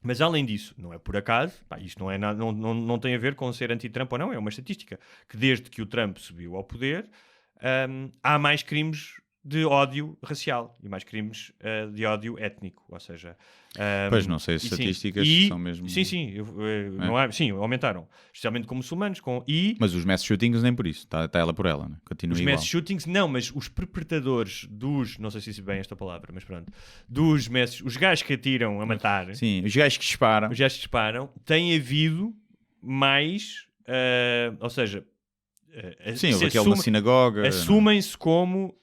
Mas além disso, não é por acaso, isto não, é nada, não tem a ver com ser anti-Trump ou não, é uma estatística, que desde que o Trump subiu ao poder, há mais crimes de ódio racial e mais crimes de ódio étnico, ou seja... pois não sei, as estatísticas são mesmo... Sim, aumentaram, especialmente com muçulmanos. Mas os mass shootings nem por isso, está ela por ela, né? Continua os igual. Mass shootings não, mas os perpetradores não sei se disse bem esta palavra, mas pronto, os gajos que atiram a matar... Sim, os gajos que disparam. Tem havido mais, ou seja... Sim, houve aquele na sinagoga. Assumem-se como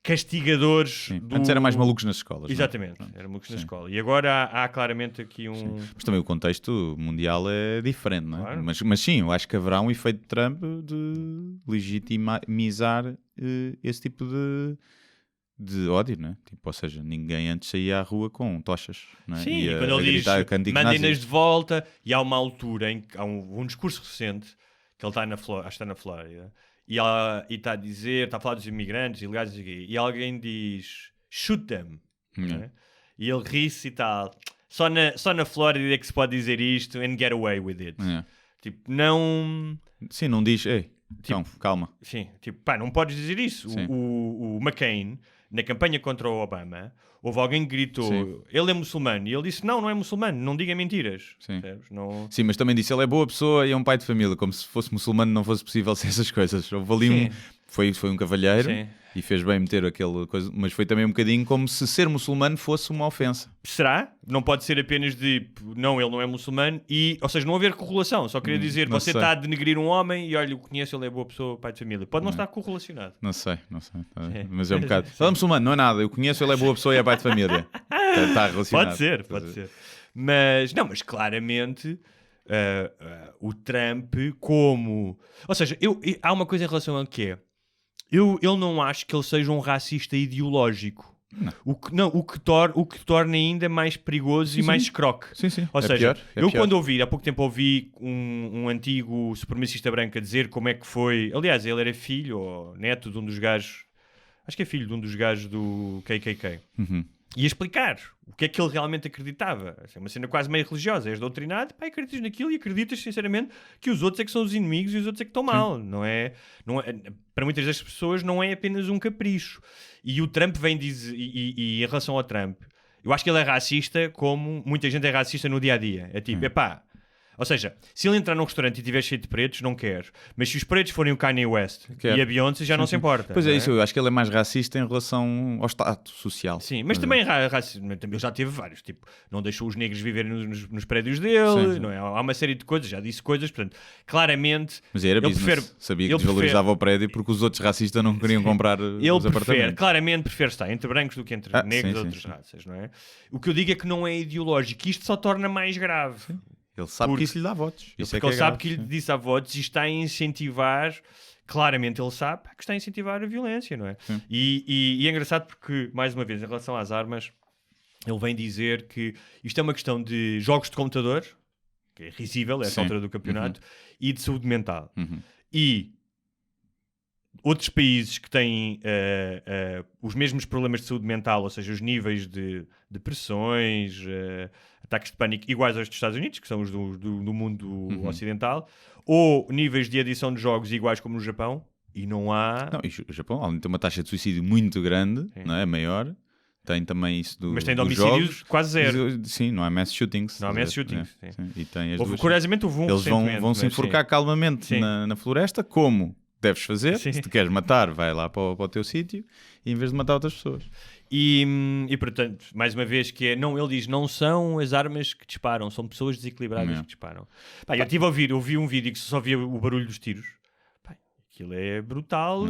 castigadores. Antes era mais malucos nas escolas. Exatamente, era malucos na escola. E agora há claramente aqui um... Sim. Mas também o contexto mundial é diferente, não é? Claro. Mas sim, eu acho que haverá um efeito de Trump de legitimizar esse tipo de ódio, não é? Tipo, ou seja, ninguém antes saía à rua com tochas, não é? Sim, e quando ele diz cantigo mandem-nas nazi. de volta, e há uma altura em que há um discurso recente que ele está acho que está na Flórida e está a dizer, está a falar dos imigrantes ilegais e alguém diz shoot them, não é? E ele ri-se e tal, só na Flórida é que se pode dizer isto and get away with it. Tipo, não... Sim, não diz, ei, então, calma. Sim, tipo, pá, não podes dizer isso. O McCain, na campanha contra o Obama, houve alguém que gritou, ele é muçulmano, e ele disse, não é muçulmano, não diga mentiras. Sim. Não... Sim, mas também disse, ele é boa pessoa e é um pai de família, como se fosse muçulmano não fosse possível ser essas coisas. Houve ali foi um cavalheiro e fez bem meter aquela coisa, mas foi também um bocadinho como se ser muçulmano fosse uma ofensa. Será? Não pode ser apenas de, não, ele não é muçulmano, ou seja, não haver correlação, só queria dizer, você está a denegrir um homem e olha, eu conheço, ele é boa pessoa, pai de família. Pode não estar correlacionado. Não sei. Mas é um bocado. Ele é muçulmano, não é nada, eu conheço, ele é boa pessoa e é pai de família. Está relacionado. Pode ser. Mas claramente... o Trump como... Ou seja, há uma coisa em relação a que é... Eu não acho que ele seja um racista ideológico. Não. O que torna ainda mais perigoso e mais escroque. Sim. Ou seja, pior. Quando há pouco tempo ouvi um antigo supremacista branco a dizer como é que foi... Aliás, ele era filho ou neto de um dos gajos... Acho que é filho de um dos gajos do KKK. E a explicar o que é que ele realmente acreditava. É uma cena quase meio religiosa. És doutrinado, acreditas naquilo e acreditas sinceramente que os outros é que são os inimigos e os outros é que estão mal. Não é, para muitas das pessoas não é apenas um capricho. E o Trump vem dizer, e em relação ao Trump, eu acho que ele é racista como muita gente é racista no dia-a-dia. É tipo, ou seja, se ele entrar num restaurante e estiver cheio de pretos, não quer. Mas se os pretos forem o Kanye West e a Beyoncé, já não se importa. Pois é, isso. Eu acho que ele é mais racista em relação ao status social. Sim, mas também ele já teve vários. Tipo, não deixou os negros viverem nos prédios dele. Não é? Há uma série de coisas, já disse coisas. Portanto, claramente... Mas era business. Sabia que desvalorizava o prédio porque os outros racistas não queriam comprar os apartamentos. Claramente prefere estar entre brancos do que entre negros ou outras raças. Não é? O que eu digo é que não é ideológico. Isto só torna mais grave. Sim. Ele sabe que isso lhe dá votos. Porque ele sabe que lhe disse a votos e está a incentivar, claramente ele sabe que está a incentivar a violência, não é? E é engraçado porque, mais uma vez, em relação às armas, ele vem dizer que isto é uma questão de jogos de computador, que é risível, é essa altura do campeonato, e de saúde mental. E outros países que têm os mesmos problemas de saúde mental, ou seja, os níveis de depressões, ataques de pânico iguais aos dos Estados Unidos, que são os do mundo ocidental, ou níveis de adição de jogos iguais como no Japão, e não há... Não, e o Japão, além de ter uma taxa de suicídio muito grande, não é? Maior, tem também isso mas tem de homicídios jogos, quase zero. Sim, não há mass shootings. Não há mass shootings. Sim. E tem as duas. Curiosamente houve um eles vão se enforcar calmamente na floresta, como deves fazer. Se te queres matar, vai lá para o teu sítio, em vez de matar outras pessoas. E portanto, mais uma vez, ele diz, não são as armas que disparam, são pessoas desequilibradas que disparam. Eu ouvi um vídeo que só via o barulho dos tiros. Aquilo é brutal,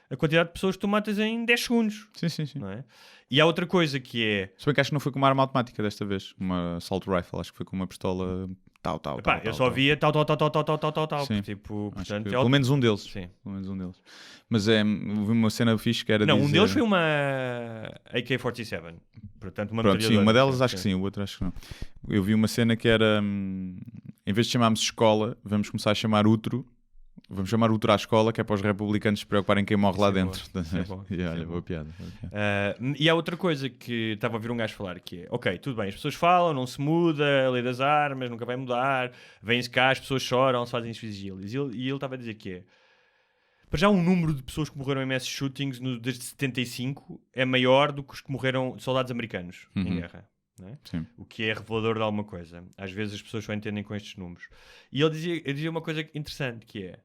a quantidade de pessoas que tu matas em 10 segundos. Sim. Não é? E há outra coisa que é... Se bem que acho que não foi com uma arma automática desta vez, uma assault rifle, acho que foi com uma pistola eu só via tal. Tipo, portanto, pelo menos um deles. Sim. Pelo menos um deles. Mas vi uma cena fixe que era não, dizer... um deles foi uma AK-47. Portanto, uma Pronto, sim, uma delas acho que sim, o outro acho que não. Eu vi uma cena que era... em vez de chamarmos escola, vamos começar a chamar útero. Vamos chamar útero à escola, que é para os republicanos se preocuparem quem morre lá dentro. Boa piada. E há outra coisa que estava a ouvir um gajo falar, que é, ok, tudo bem, as pessoas falam, não se muda, a lei das armas nunca vai mudar, vêm-se cá, as pessoas choram, se fazem vigílias. E ele estava a dizer que é, para já o número de pessoas que morreram em mass shootings desde 75 é maior do que os que morreram soldados americanos em guerra. Não é? O que é revelador de alguma coisa. Às vezes as pessoas só entendem com estes números. E ele dizia uma coisa interessante, que é,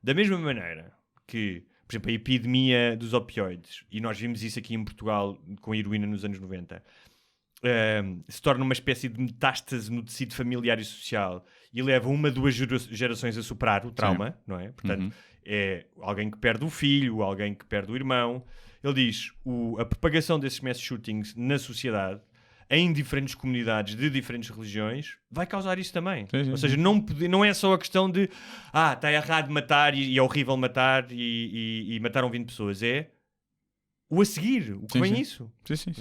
da mesma maneira que, por exemplo, a epidemia dos opioides, e nós vimos isso aqui em Portugal com a heroína nos anos 90, se torna uma espécie de metástase no tecido familiar e social e leva 2 gerações a superar o trauma, não é? Portanto, é alguém que perde o filho, alguém que perde o irmão, ele diz a propagação desses mass shootings na sociedade, em diferentes comunidades de diferentes religiões, vai causar isso também. Sim. Ou seja, não é só a questão de está errado matar e é horrível matar e mataram 20 pessoas. É o a seguir, o que vem isso. Sim.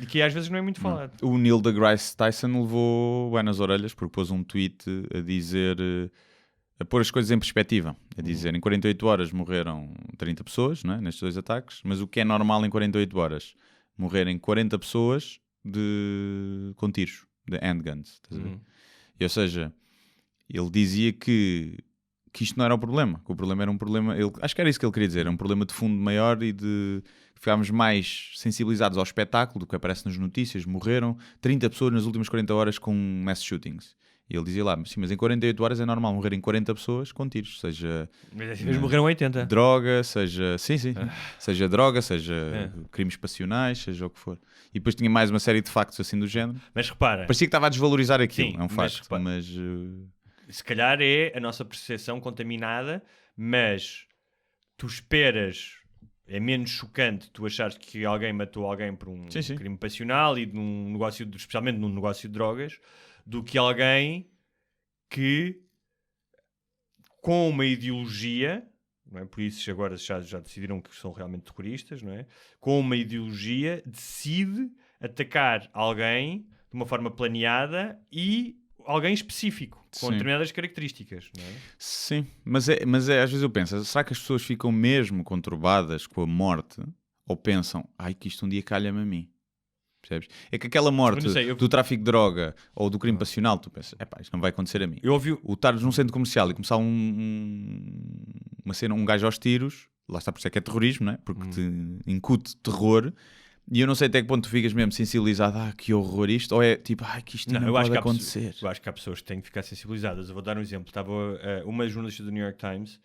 E que às vezes não é muito falado. O Neil deGrasse Tyson levou bem nas orelhas porque pôs um tweet a dizer, a pôr as coisas em perspectiva, a dizer em 48 horas morreram 30 pessoas, não é? Nestes 2 ataques, mas o que é normal em 48 horas? Morrerem 40 pessoas com tiros, de handguns, estás a ver? E, ou seja, ele dizia que isto não era o problema, que o problema era um problema, acho que era isso que ele queria dizer, era um problema de fundo maior e de ficarmos mais sensibilizados ao espetáculo do que aparece nas notícias. Morreram 30 pessoas nas últimas 40 horas com mass shootings. E ele dizia lá, sim, mas em 48 horas é normal morrerem 40 pessoas com tiros, seja... Mas morreram 80. Droga, seja... Sim. Seja droga, seja crimes passionais, seja o que for. E depois tinha mais uma série de factos assim do género. Mas repara... Parecia que estava a desvalorizar aquilo, sim, é um facto, mas... Se calhar é a nossa percepção contaminada, mas tu esperas... É menos chocante tu achares que alguém matou alguém por um crime passional e num negócio, especialmente num negócio de drogas, do que alguém que, com uma ideologia, não é? Por isso agora já decidiram que são realmente terroristas, não é? Com uma ideologia, decide atacar alguém de uma forma planeada e alguém específico, com determinadas características, não é? Sim, mas às vezes eu penso, será que as pessoas ficam mesmo conturbadas com a morte ou pensam, que isto um dia calha-me a mim? Percebes? É que aquela morte do tráfico de droga ou do crime passional, tu pensas, isto não vai acontecer a mim. O estares num centro comercial e começar uma cena, um gajo aos tiros, lá está, por isso é que é terrorismo, não é? Porque te incute terror. E eu não sei até que ponto tu ficas mesmo sensibilizado, que horror isto, ou é tipo, que isto não pode acontecer. Eu acho que há pessoas que têm que ficar sensibilizadas. Eu vou dar um exemplo. Estava uma jornalista do New York Times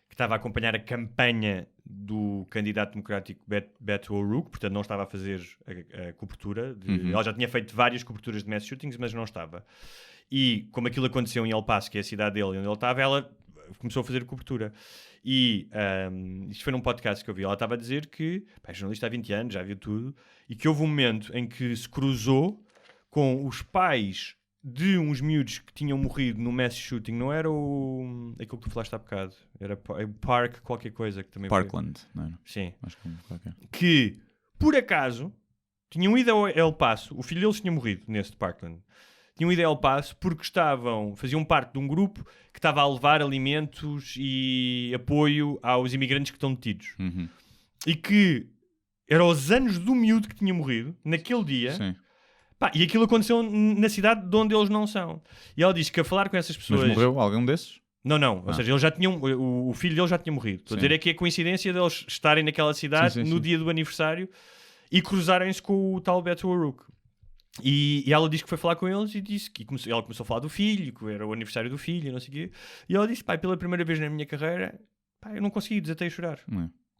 que estava a acompanhar a campanha do candidato democrático Beto O'Rourke, portanto não estava a fazer a cobertura. Ela já tinha feito várias coberturas de mass shootings, mas não estava. E como aquilo aconteceu em El Paso, que é a cidade dele, onde ele estava, ela começou a fazer a cobertura. E isto foi num podcast que eu vi. Ela estava a dizer que é jornalista há 20 anos, já viu tudo, e que houve um momento em que se cruzou com os pais de uns miúdos que tinham morrido no mass shooting. Não era aquilo que tu falaste há bocado, era Park qualquer coisa que também Parkland, foi. Não era? Sim. Acho que por acaso tinham ido ao El Paso. O filho deles tinha morrido nesse Parkland. Tinham ido a El Paso porque faziam parte de um grupo que estava a levar alimentos e apoio aos imigrantes que estão detidos. E que eram os anos do miúdo que tinha morrido naquele dia. Sim. E aquilo aconteceu na cidade de onde eles não são. E ela diz que a falar com essas pessoas... Mas morreu algum desses? Não. Ou seja, eles já tinham... O filho deles já tinha morrido. Estou a dizer é que é coincidência deles estarem naquela cidade no dia do aniversário e cruzarem-se com o tal Beto O'Rourke. E ela disse que foi falar com eles e disse que ela começou a falar do filho, que era o aniversário do filho, não sei o quê. E ela disse, pela primeira vez na minha carreira, eu não consegui, desatei a chorar.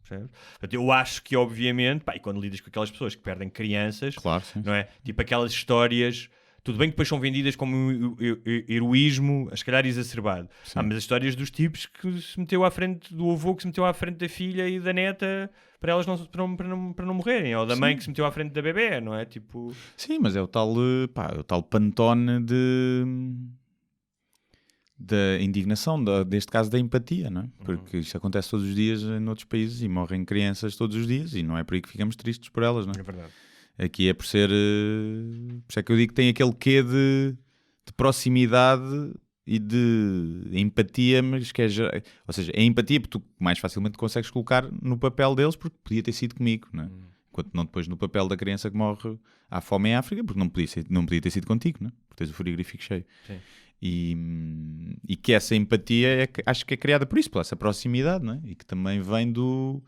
Portanto, eu acho que, obviamente, e quando lidas com aquelas pessoas que perdem crianças, claro, sim. Não é? Tipo aquelas histórias, tudo bem que depois são vendidas como heroísmo, a se calhar exacerbado. Mas as histórias dos tipos que se meteu à frente do avô, que se meteu à frente da filha e da neta para elas para não morrerem, ou da mãe que se meteu à frente da bebê, não é? Tipo... Sim, mas é o tal pantone da indignação, deste caso da empatia, não é? Porque isto acontece todos os dias em outros países e morrem crianças todos os dias e não é por aí que ficamos tristes por elas, não é? É verdade. Aqui é por ser... Por isso é que eu digo que tem aquele quê de proximidade e de empatia, mas que é... Ou seja, é empatia porque tu mais facilmente consegues colocar no papel deles porque podia ter sido comigo, não é? Enquanto não depois no papel da criança que morre à fome em África, porque não podia ter sido contigo, não é? Porque tens o frigorífico cheio. Sim. E que essa empatia acho que é criada por isso, por essa proximidade, não é? E que também vem do...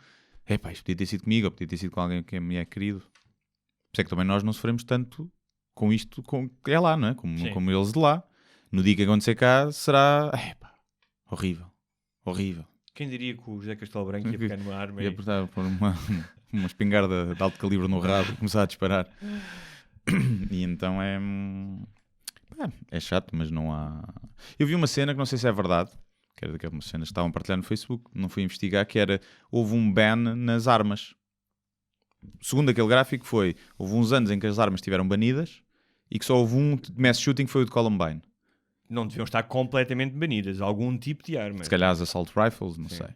isto podia ter sido comigo, ou podia ter sido com alguém que me é querido. Por isso é que também nós não sofremos tanto com isto que é lá, não é? Como eles de lá. No dia que acontecer cá será... horrível. Horrível. Quem diria que o José Castelo Branco ia pegar numa arma ia apertar por uma espingarda de alto calibre no rabo e começar a disparar. E então é chato, mas não há... Eu vi uma cena que não sei se é verdade, que era daquelas cenas que estavam a partilhar no Facebook, não fui investigar, que era, houve um ban nas armas. segundo aquele gráfico, houve uns anos em que as armas estiveram banidas e que só houve um mass shooting que foi o de Columbine. Não deviam estar completamente banidas. Algum tipo de arma. Se calhar as assault rifles, não sei.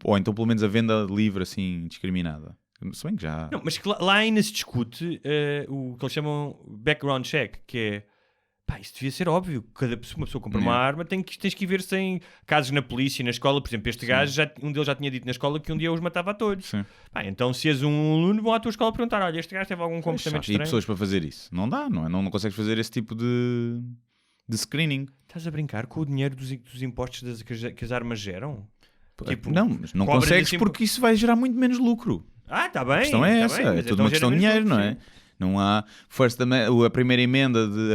Ou então pelo menos a venda livre, assim, indiscriminada. Se bem que já... Não, mas que lá ainda se discute o que eles chamam background check, que é... Pá, isso devia ser óbvio. Cada pessoa, uma pessoa compra uma arma, tens que ir ver se tem casos na polícia, na escola. Por exemplo, este gajo, um deles já tinha dito na escola que um dia os matava a todos. Pá, então se és um aluno, vão à tua escola perguntar: olha, este gajo teve algum comportamento estranho. E pessoas para fazer isso? Não dá, não é? Não consegues fazer esse tipo de screening. Estás a brincar com o dinheiro dos impostos que as armas geram? Tipo, mas não consegues porque isso vai gerar muito menos lucro. Está bem. A questão é essa, é tudo uma questão de dinheiro, não é? Não há a primeira emenda de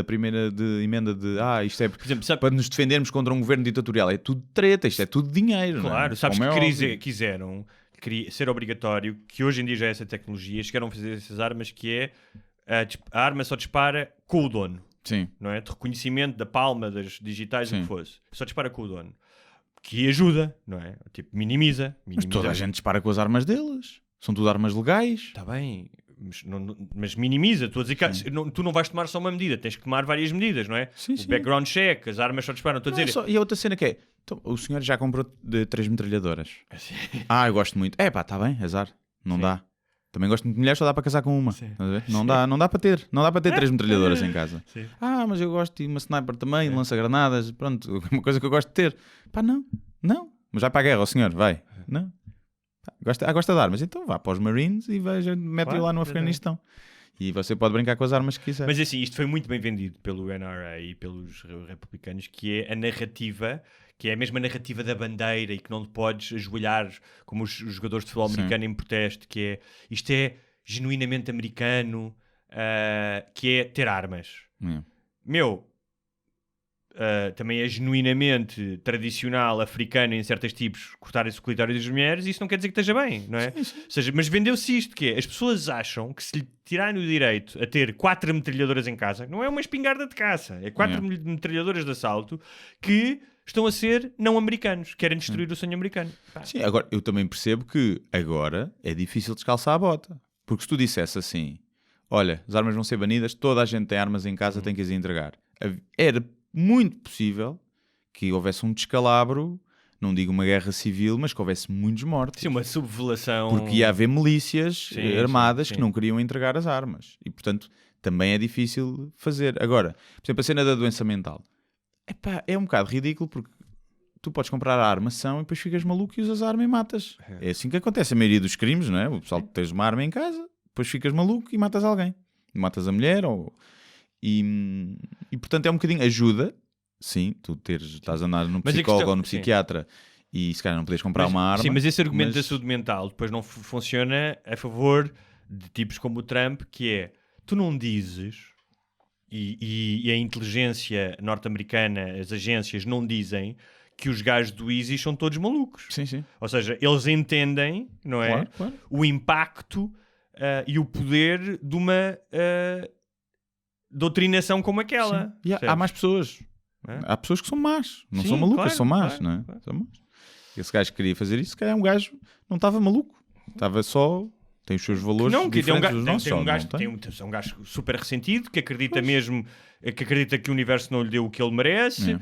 isto é, por exemplo, para nos defendermos contra um governo ditatorial. É tudo treta, isto é tudo dinheiro. Claro, não é? Sabes que quiseram ser obrigatório, que hoje em dia já é essa tecnologia, chegaram a fazer essas armas que é a arma só dispara com o dono. Sim. Não é? De reconhecimento da palma, das digitais, o que fosse. Só dispara com o dono. Que ajuda, não é? Tipo, minimiza. Mas toda a gente dispara com as armas deles. São tudo armas legais. Está bem. Mas minimiza, estou a dizer que tu não vais tomar só uma medida, tens que tomar várias medidas, não é? Sim, o background check, as armas só disparam, estou a dizer. E a outra cena que é, então, o senhor já comprou 3 metralhadoras. Eu gosto muito. Está bem, azar, não dá. Também gosto muito de mulheres, só dá para casar com uma. Não dá para ter 3 metralhadoras em casa. Sim. Mas eu gosto de uma sniper também, lança-granadas, pronto, uma coisa que eu gosto de ter. Não. Mas vai para a guerra, o senhor, vai. Não. Gosta de armas, então vá para os Marines e mete-o lá no Afeganistão. E você pode brincar com as armas que quiser. Mas assim, isto foi muito bem vendido pelo NRA e pelos republicanos, que é a narrativa, que é a mesma narrativa da bandeira e que não te podes ajoelhar como os jogadores de futebol americano em protesto, que é isto é genuinamente americano, que é ter armas. Também é genuinamente tradicional africano em certos tipos cortarem-se o clitóris das mulheres, e isso não quer dizer que esteja bem, não é? Sim. Ou seja, mas vendeu-se isto, que é, as pessoas acham que se lhe tirarem o direito a ter 4 metralhadoras em casa, não é uma espingarda de caça, é 4 metralhadoras de assalto que estão a ser não americanos, querem destruir o sonho americano. Sim, agora eu também percebo que agora é difícil descalçar a bota, porque se tu dissesse assim, olha, as armas vão ser banidas, toda a gente tem armas em casa, tem que as entregar. Era muito possível que houvesse um descalabro, não digo uma guerra civil, mas que houvesse muitos mortos. Sim, uma subvelação. Porque ia haver milícias armadas que não queriam entregar as armas. E, portanto, também é difícil fazer. Agora, por exemplo, a cena da doença mental. É um bocado ridículo porque tu podes comprar a armação e depois ficas maluco e usas a arma e matas. É assim que acontece a maioria dos crimes, não é? O pessoal tens uma arma em casa, depois ficas maluco e matas alguém. Matas a mulher ou... E portanto é um bocadinho ajuda, sim, tu estás a andar num psicólogo ou no psiquiatra e se calhar não podes comprar uma arma. Sim, mas esse argumento da saúde mental depois não funciona a favor de tipos como o Trump, que é, tu não dizes, e a inteligência norte-americana, as agências não dizem que os gajos do ISIS são todos malucos. Sim. Ou seja, eles entendem, não é? Claro. O impacto e o poder de uma... doutrinação como aquela. E há mais pessoas. Há pessoas que são más. Não são malucas, são más. Não é? São más. Esse gajo que queria fazer isso, se calhar um gajo não estava maluco. Estava só... Tem os seus valores diferentes dos nossos. É um gajo super ressentido, que acredita mesmo... Que acredita que o universo não lhe deu o que ele merece.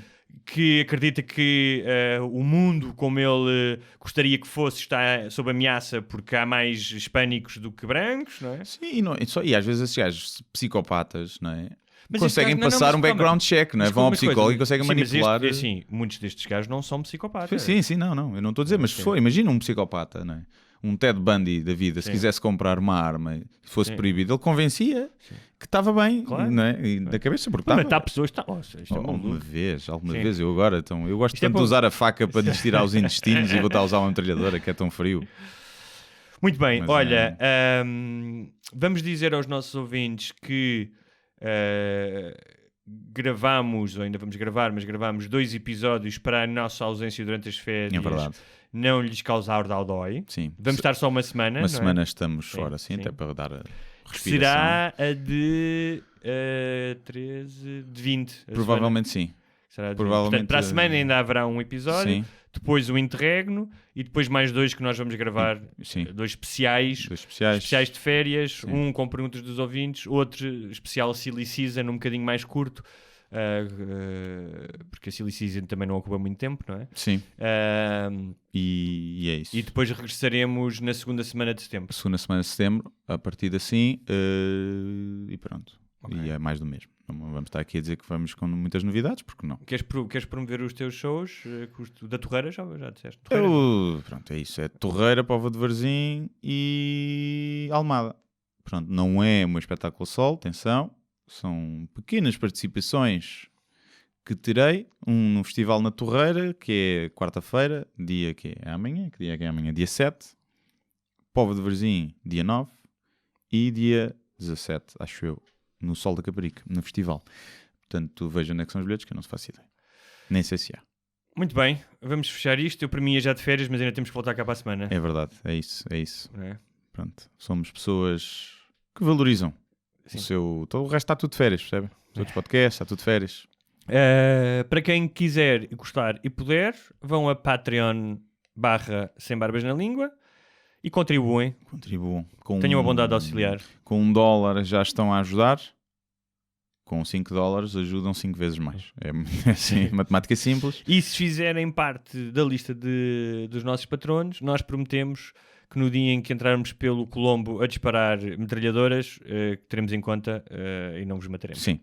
Que acredita que o mundo como ele gostaria que fosse está sob ameaça porque há mais hispânicos do que brancos, não é? Sim, e às vezes esses gajos psicopatas, não é? Mas conseguem passar um background check, não é? Vão ao psicólogo e conseguem manipular. Sim, muitos destes gajos não são psicopatas. Sim, não, eu não estou a dizer, mas se for, imagina um psicopata, não é? Um Ted Bundy da vida, se quisesse comprar uma arma e fosse proibido, ele convencia que estava bem, não é? E da cabeça, porque estava. Matar pessoas está. Alguma vez, eu agora, então, eu gosto tanto de usar a faca para lhes tirar os intestinos e voltar a usar uma metralhadora que é tão frio. Muito bem, mas, olha, vamos dizer aos nossos ouvintes que gravamos, ou ainda vamos gravar, mas gravamos 2 episódios para a nossa ausência durante as férias. É verdade. Não lhes causar dói. Sim. Vamos estar só uma semana. Uma semana estamos fora, sim, até para dar a respiração. Será a de 13, de 20. Provavelmente sim. Será de Provavelmente, portanto, para a semana ainda haverá um episódio. Sim. depois o interregno e depois mais 2 que nós vamos gravar, Sim. 2 especiais de férias, sim. Um com perguntas dos ouvintes, outro especial Silly Season, um bocadinho mais curto, porque a Silly Season também não ocupa muito tempo, não é? Sim. E é isso. E depois regressaremos na segunda semana de setembro. Segunda semana de setembro, a partir de assim, e pronto. Okay. E é mais do mesmo. Não vamos estar aqui a dizer que vamos com muitas novidades, porque não. Queres promover os teus shows da Torreira? Já disseste? Pronto, é isso. É Torreira, Póvoa de Varzim e Almada. Pronto, não é o meu espetáculo solo, atenção. São pequenas participações que terei. Um no Festival na Torreira, que é quarta-feira, dia que é amanhã. Que dia é amanhã? Dia 7. Póvoa de Varzim, dia 9. E dia 17, acho eu, no Sol da Caparica, no festival. Portanto, veja onde é que são os bilhetes, que eu não se faço ideia. Nem sei se há. Muito bem, vamos fechar isto. Eu para mim ia já de férias, mas ainda temos que voltar cá para a semana. É verdade, é isso. É. Pronto, somos pessoas que valorizam o seu... Todo o resto está tudo de férias, percebe? Os outros podcasts, está tudo de férias. Para quem quiser e gostar e puder, vão a Patreon/Sem Barbas na Língua e contribuem. Tenham a bondade de auxiliar. Com $1 já estão a ajudar. Com $5 ajudam 5 vezes mais. É assim, matemática simples. E se fizerem parte da lista dos nossos patronos, nós prometemos que no dia em que entrarmos pelo Colombo a disparar metralhadoras, teremos em conta e não vos mataremos. Sim,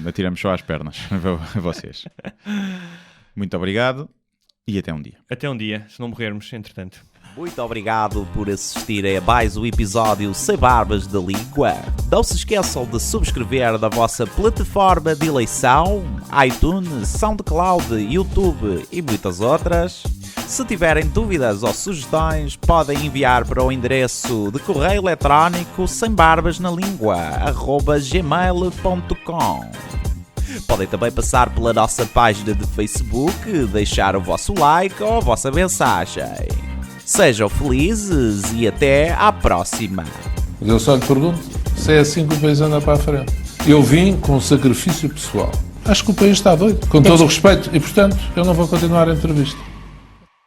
atiramos só às pernas a vocês. Muito obrigado e até um dia. Até um dia, se não morrermos, entretanto. Muito obrigado por assistir a mais um episódio Sem Barbas da Língua. Não se esqueçam de subscrever na vossa plataforma de eleição, iTunes, SoundCloud, YouTube e muitas outras. Se tiverem dúvidas ou sugestões, podem enviar para o endereço de correio eletrónico sembarbasnalingua@gmail.com. Podem também passar pela nossa página de Facebook, deixar o vosso like ou a vossa mensagem. Sejam felizes e até à próxima. Mas eu só lhe pergunto se é assim que o país anda para a frente. Eu vim com sacrifício pessoal. Acho que o país está doido, com todo o respeito, e portanto eu não vou continuar a entrevista.